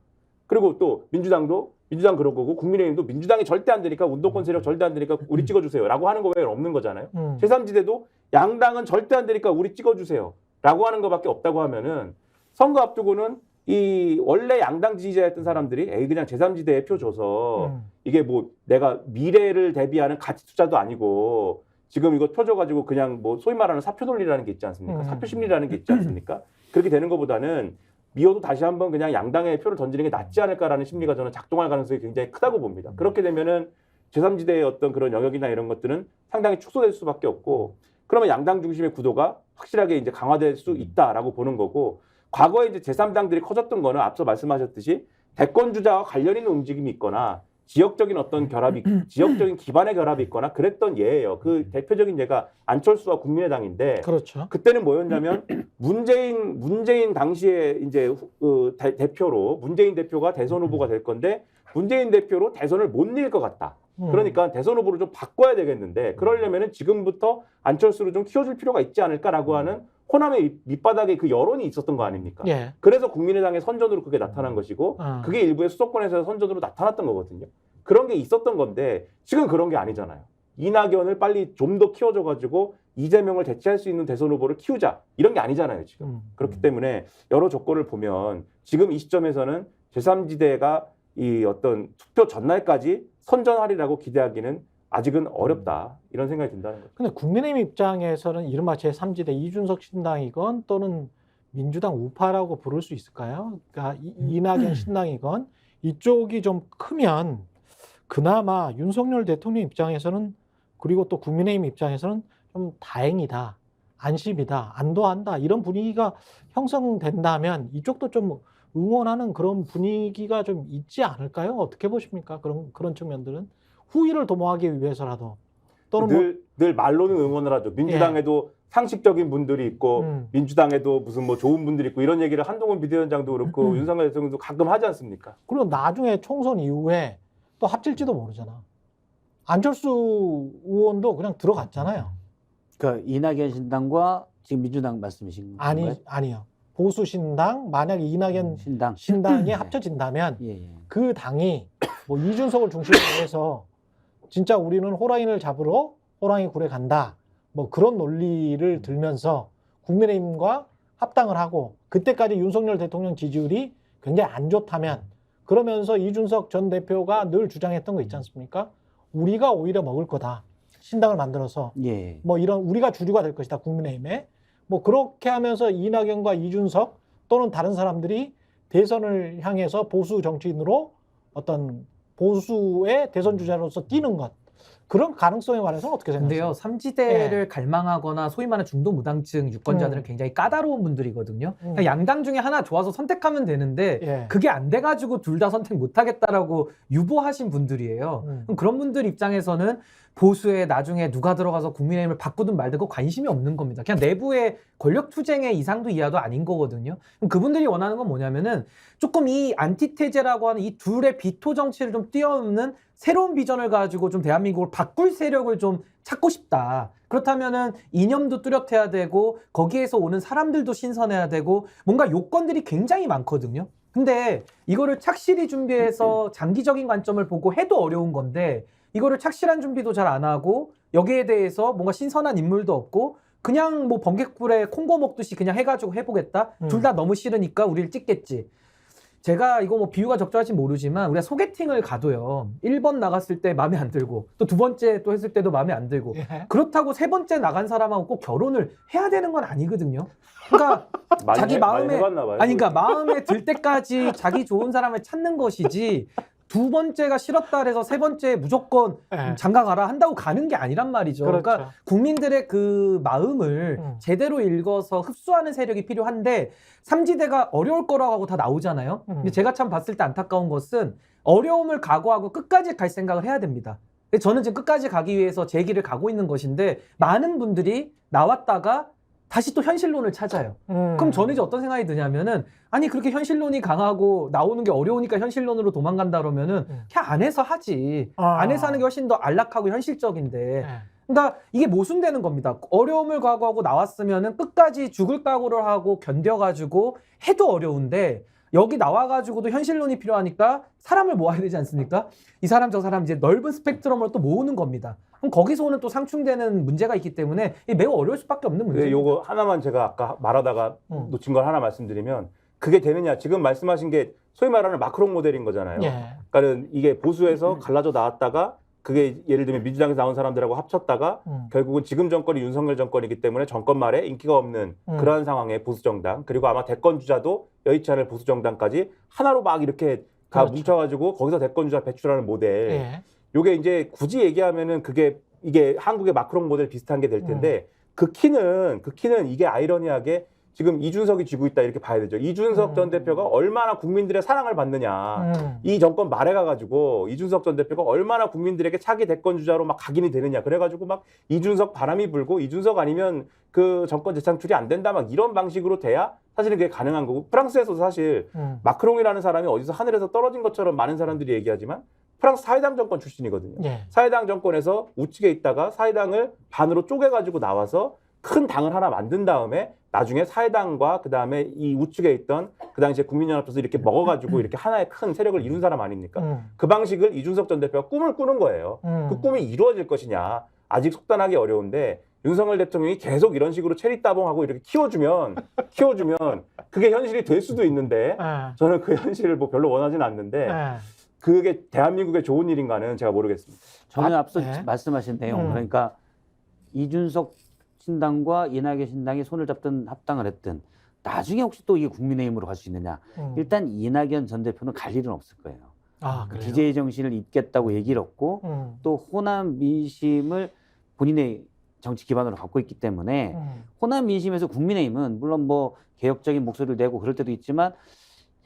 그리고 또 민주당도 민주당 그럴 거고 국민의힘도 민주당이 절대 안 되니까 운동권 세력 절대 안 되니까 우리 찍어주세요. 라고 하는 거 외에는 없는 거잖아요. 제3지대도 양당은 절대 안 되니까 우리 찍어주세요. 라고 하는 것밖에 없다고 하면은 선거 앞두고는 이 원래 양당 지지자였던 사람들이 에이 그냥 제3지대에 표 줘서 이게 뭐 내가 미래를 대비하는 가치 투자도 아니고 지금 이거 표 줘가지고 그냥 뭐 소위 말하는 사표 논리라는 게 있지 않습니까? 사표 심리라는 게 있지 않습니까? 그렇게 되는 것보다는 미워도 다시 한번 그냥 양당에 표를 던지는 게 낫지 않을까라는 심리가 저는 작동할 가능성이 굉장히 크다고 봅니다. 그렇게 되면은 제3지대의 어떤 그런 영역이나 이런 것들은 상당히 축소될 수밖에 없고 그러면 양당 중심의 구도가 확실하게 이제 강화될 수 있다라고 보는 거고 과거에 이제 제3당들이 커졌던 거는 앞서 말씀하셨듯이 대권 주자와 관련 있는 움직임이 있거나 지역적인 어떤 결합이, 지역적인 기반의 결합이 있거나 그랬던 예예요. 그 대표적인 예가 안철수와 국민의당인데, 그렇죠. 그때는 뭐였냐면 문재인 당시에 이제 대표로 문재인 대표가 대선 후보가 될 건데 문재인 대표로 대선을 못 이길 것 같다. 그러니까 대선 후보를 좀 바꿔야 되겠는데 그러려면은 지금부터 안철수를 좀 키워줄 필요가 있지 않을까라고 하는 호남의 밑바닥에 그 여론이 있었던 거 아닙니까? 예. 그래서 국민의당의 선전으로 그게 나타난 것이고 그게 일부의 수도권에서 선전으로 나타났던 거거든요. 그런 게 있었던 건데 지금 그런 게 아니잖아요. 이낙연을 빨리 좀 더 키워줘가지고 이재명을 대체할 수 있는 대선 후보를 키우자. 이런 게 아니잖아요, 지금. 그렇기 때문에 여러 조건을 보면 지금 이 시점에서는 제3지대가 이 어떤 투표 전날까지 선전하리라고 기대하기는 아직은 어렵다. 이런 생각이 든다는 거죠. 근데 국민의힘 입장에서는 이른바 제3지대 이준석 신당이건 또는 민주당 우파라고 부를 수 있을까요? 그러니까 이낙연 신당이건 이쪽이 좀 크면 그나마 윤석열 대통령 입장에서는 그리고 또 국민의힘 입장에서는 좀 다행이다. 안심이다. 안도한다. 이런 분위기가 형성된다면 이쪽도 좀 응원하는 그런 분위기가 좀 있지 않을까요? 어떻게 보십니까? 그런 측면들은 후위를 도모하기 위해서라도 또는 늘 말로는 응원을 하죠. 민주당에도 상식적인 분들이 있고 민주당에도 무슨 뭐 좋은 분들이 있고 이런 얘기를 한동훈 비대위원장도 그렇고 윤석열 대통령도 가끔 하지 않습니까? 그리고 나중에 총선 이후에 또 합칠지도 모르잖아. 안철수 의원도 그냥 들어갔잖아요. 그러니까 이낙연 신당과 지금 민주당 말씀이신 건가요? 아니요. 보수 신당 만약에 이낙연 신당. 이 합쳐진다면 예. 그 당이 뭐 이준석을 중심으로 해서 진짜 우리는 호랑이를 잡으러 호랑이 굴에 간다. 뭐 그런 논리를 들면서 국민의힘과 합당을 하고 그때까지 윤석열 대통령 지지율이 굉장히 안 좋다면 그러면서 이준석 전 대표가 늘 주장했던 거 있지 않습니까? 우리가 오히려 먹을 거다. 신당을 만들어서 예. 뭐 이런 우리가 주류가 될 것이다. 국민의힘에. 뭐 그렇게 하면서 이낙연과 이준석 또는 다른 사람들이 대선을 향해서 보수 정치인으로 어떤 보수의 대선 주자로서 뛰는 것. 그런 가능성에 관해서는 어떻게 생각하세요? 근데요, 삼지대를 갈망하거나 소위 말하는 중도 무당층 유권자들은 굉장히 까다로운 분들이거든요. 그냥 양당 중에 하나 좋아서 선택하면 되는데 그게 안 돼가지고 둘 다 선택 못하겠다라고 유보하신 분들이에요. 그럼 그런 분들 입장에서는 보수에 나중에 누가 들어가서 국민의힘을 바꾸든 말든 그 관심이 없는 겁니다. 그냥 내부의 권력 투쟁의 이상도 이하도 아닌 거거든요. 그럼 그분들이 원하는 건 뭐냐면은 조금 이 안티테제라고 하는 이 둘의 비토 정치를 좀 뛰어넘는 새로운 비전을 가지고 좀 대한민국을 바꿀 세력을 좀 찾고 싶다. 그렇다면은 이념도 뚜렷해야 되고 거기에서 오는 사람들도 신선해야 되고 뭔가 요건들이 굉장히 많거든요. 근데 이거를 착실히 준비해서 장기적인 관점을 보고 해도 어려운 건데 이거를 착실한 준비도 잘 안 하고 여기에 대해서 뭔가 신선한 인물도 없고 그냥 뭐 번개불에 콩고 먹듯이 그냥 해가지고 해보겠다. 둘 다 너무 싫으니까 우리를 찍겠지. 제가 이거 뭐 비유가 적절할지 모르지만 우리가 소개팅을 가도요. 1번 나갔을 때 마음에 안 들고 또 두 번째 또 했을 때도 마음에 안 들고 그렇다고 세 번째 나간 사람하고 꼭 결혼을 해야 되는 건 아니거든요. 그러니까 자기 마음에 그러니까 마음에 들 때까지 자기 좋은 사람을 찾는 것이지 두 번째가 싫었다 그래서 세 번째 무조건 장가 가라 한다고 가는 게 아니란 말이죠. 그렇죠. 그러니까 국민들의 그 마음을 제대로 읽어서 흡수하는 세력이 필요한데 삼지대가 어려울 거라고 하고 다 나오잖아요. 근데 제가 참 봤을 때 안타까운 것은 어려움을 각오하고 끝까지 갈 생각을 해야 됩니다. 저는 지금 끝까지 가기 위해서 제 길을 가고 있는 것인데 많은 분들이 나왔다가 다시 또 현실론을 찾아요. 그럼 저는 이제 어떤 생각이 드냐면은 아니 그렇게 현실론이 강하고 나오는 게 어려우니까 현실론으로 도망간다 그러면은 그냥 안에서 하지. 안에서 하는 게 훨씬 더 안락하고 현실적인데. 그러니까 이게 모순되는 겁니다. 어려움을 각오하고 나왔으면은 끝까지 죽을 각오를 하고 견뎌가지고 해도 어려운데 여기 나와가지고도 현실론이 필요하니까 사람을 모아야 되지 않습니까? 이 사람 저 사람 이제 넓은 스펙트럼으로 또 모으는 겁니다. 그럼 거기서 오는 또 상충되는 문제가 있기 때문에 매우 어려울 수밖에 없는 문제입니다. 요거 하나만 제가 아까 말하다가 놓친 걸 하나 말씀드리면 그게 되느냐. 지금 말씀하신 게 소위 말하는 마크롱 모델인 거잖아요. 그러니까 이게 보수에서 갈라져 나왔다가 그게 예를 들면 민주당에서 나온 사람들하고 합쳤다가 결국은 지금 정권이 윤석열 정권이기 때문에 정권 말에 인기가 없는 그러한 상황의 보수정당 그리고 아마 대권주자도 여의치 않을 보수정당까지 하나로 막 이렇게 다 뭉쳐가지고 거기서 대권주자 배출하는 모델 요게 이제 굳이 얘기하면은 이게 한국의 마크롱 모델 비슷한 게 될 텐데 그 키는 이게 아이러니하게 지금 이준석이 쥐고 있다 이렇게 봐야 되죠. 이준석 전 대표가 얼마나 국민들의 사랑을 받느냐. 이 정권 말에 가가지고 이준석 전 대표가 얼마나 국민들에게 차기 대권 주자로 막 각인이 되느냐. 그래가지고 막 이준석 바람이 불고 이준석 아니면 그 정권 재창출이 안 된다 막 이런 방식으로 돼야 사실은 그게 가능한 거고 프랑스에서도 사실 마크롱이라는 사람이 어디서 하늘에서 떨어진 것처럼 많은 사람들이 얘기하지만 프랑스 사회당 정권 출신이거든요. 사회당 정권에서 우측에 있다가 사회당을 반으로 쪼개가지고 나와서 큰 당을 하나 만든 다음에 나중에 사회당과 그다음에 이 우측에 있던 그 당시에 국민연합에서 이렇게 먹어가지고 이렇게 하나의 큰 세력을 이룬 사람 아닙니까? 그 방식을 이준석 전 대표가 꿈을 꾸는 거예요. 그 꿈이 이루어질 것이냐 아직 속단하기 어려운데 윤석열 대통령이 계속 이런 식으로 체리 따봉하고 이렇게 키워주면 그게 현실이 될 수도 있는데 저는 그 현실을 뭐 별로 원하지는 않는데 그게 대한민국의 좋은 일인가는 제가 모르겠습니다. 저는 앞서 말씀하신 내용 그러니까 이준석 신당과 이낙연 신당이 손을 잡든 합당을 했든 나중에 혹시 또 이게 국민의힘으로 갈 수 있느냐. 일단 이낙연 전 대표는 갈 일은 없을 거예요. DJ 정신을 잇겠다고 얘기를 했고 또 호남 민심을 본인의 정치 기반으로 갖고 있기 때문에 호남 민심에서 국민의힘은 물론 뭐 개혁적인 목소리를 내고 그럴 때도 있지만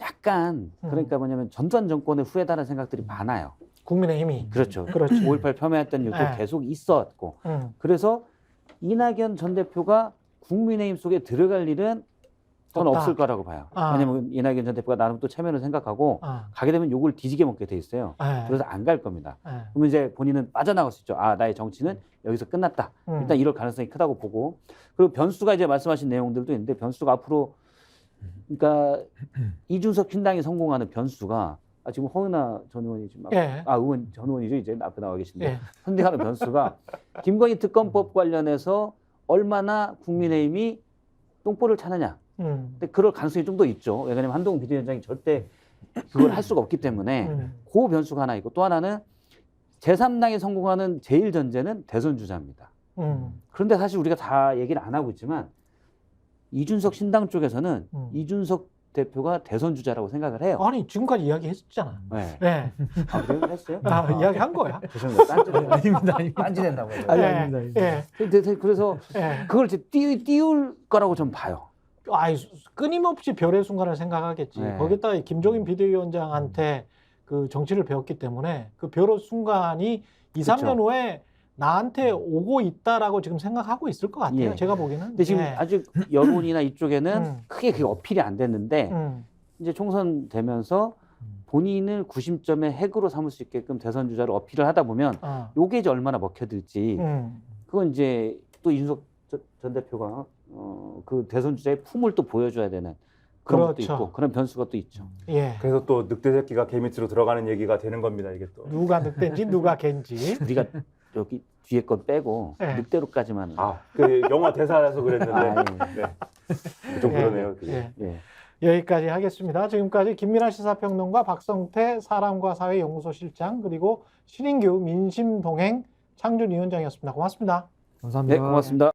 약간 그러니까 뭐냐면 전두환 정권의 후회다라는 생각들이 많아요. 국민의힘이. 그렇죠. 5.18 폄훼했던 일도 계속 있었고 그래서 이낙연 전 대표가 국민의힘 속에 들어갈 일은 저는 없을 거라고 봐요. 왜냐하면 이낙연 전 대표가 나름 또 체면을 생각하고 가게 되면 욕을 뒤지게 먹게 돼 있어요. 그래서 안 갈 겁니다. 그러면 이제 본인은 빠져나갈 수 있죠. 나의 정치는 여기서 끝났다. 일단 이럴 가능성이 크다고 보고 그리고 변수가 이제 말씀하신 내용들도 있는데 변수가 앞으로 그러니까 이준석 신당이 성공하는 변수가 지금 허은하 전 의원이 지금 예. 의원 전 의원이죠 이제 앞에 나와 계신데 예. 선택하는 변수가 김건희 특검법 관련해서 얼마나 국민의힘이 똥볼을 차느냐. 근데 그럴 가능성이 좀 더 있죠. 왜냐하면 한동훈 비대위원장이 절대 그걸 할 수가 없기 때문에 그 변수가 하나 있고 또 하나는 제3당이 성공하는 제일 전제는 대선 주자입니다. 그런데 사실 우리가 다 얘기를 안 하고 있지만 이준석 신당 쪽에서는 이준석 대표가 대선 주자라고 생각을 해요. 아니 지금까지 이야기했잖아. 네. 네. 그래요? 했어요? 이야기한 거야. 죄송합니다. 아닙니다. 딴짓된다고 해요. 예. 그래서 예. 그걸 이제 띄울 거라고 좀 봐요. 끊임없이 별의 순간을 생각하겠지. 네. 거기다가 김종인 비대위원장한테 그 정치를 배웠기 때문에 그 별의 순간이 2, 3년 후에 나한테 오고 있다라고 지금 생각하고 있을 것 같아요. 예. 제가 보기에는. 근데 지금 아직 여론이나 이쪽에는 크게 그게 어필이 안 됐는데 이제 총선 되면서 본인을 구심점의 핵으로 삼을 수 있게끔 대선 주자를 어필을 하다 보면 요게 이제 얼마나 먹혀들지 그건 이제 또 이준석 전 대표가 그 대선 주자의 품을 또 보여줘야 되는 그런 것도 있고 그런 변수가 또 있죠. 예. 그래서 또 늑대 새끼가 개 밑으로 들어가는 얘기가 되는 겁니다. 이게 또. 누가 늑대인지 누가 갠지. 우리가 여기 뒤에 건 빼고 예. 늑대로까지만. 그 영화 대사라서 그랬는데 예. 좀 그러네요. 그게. 예. 여기까지 하겠습니다. 지금까지 김민하 시사평론가, 박성태 사람과 사회 연구소 실장, 그리고 신인규 민심동행 창준위원장이었습니다. 고맙습니다. 감사합니다. 네, 고맙습니다.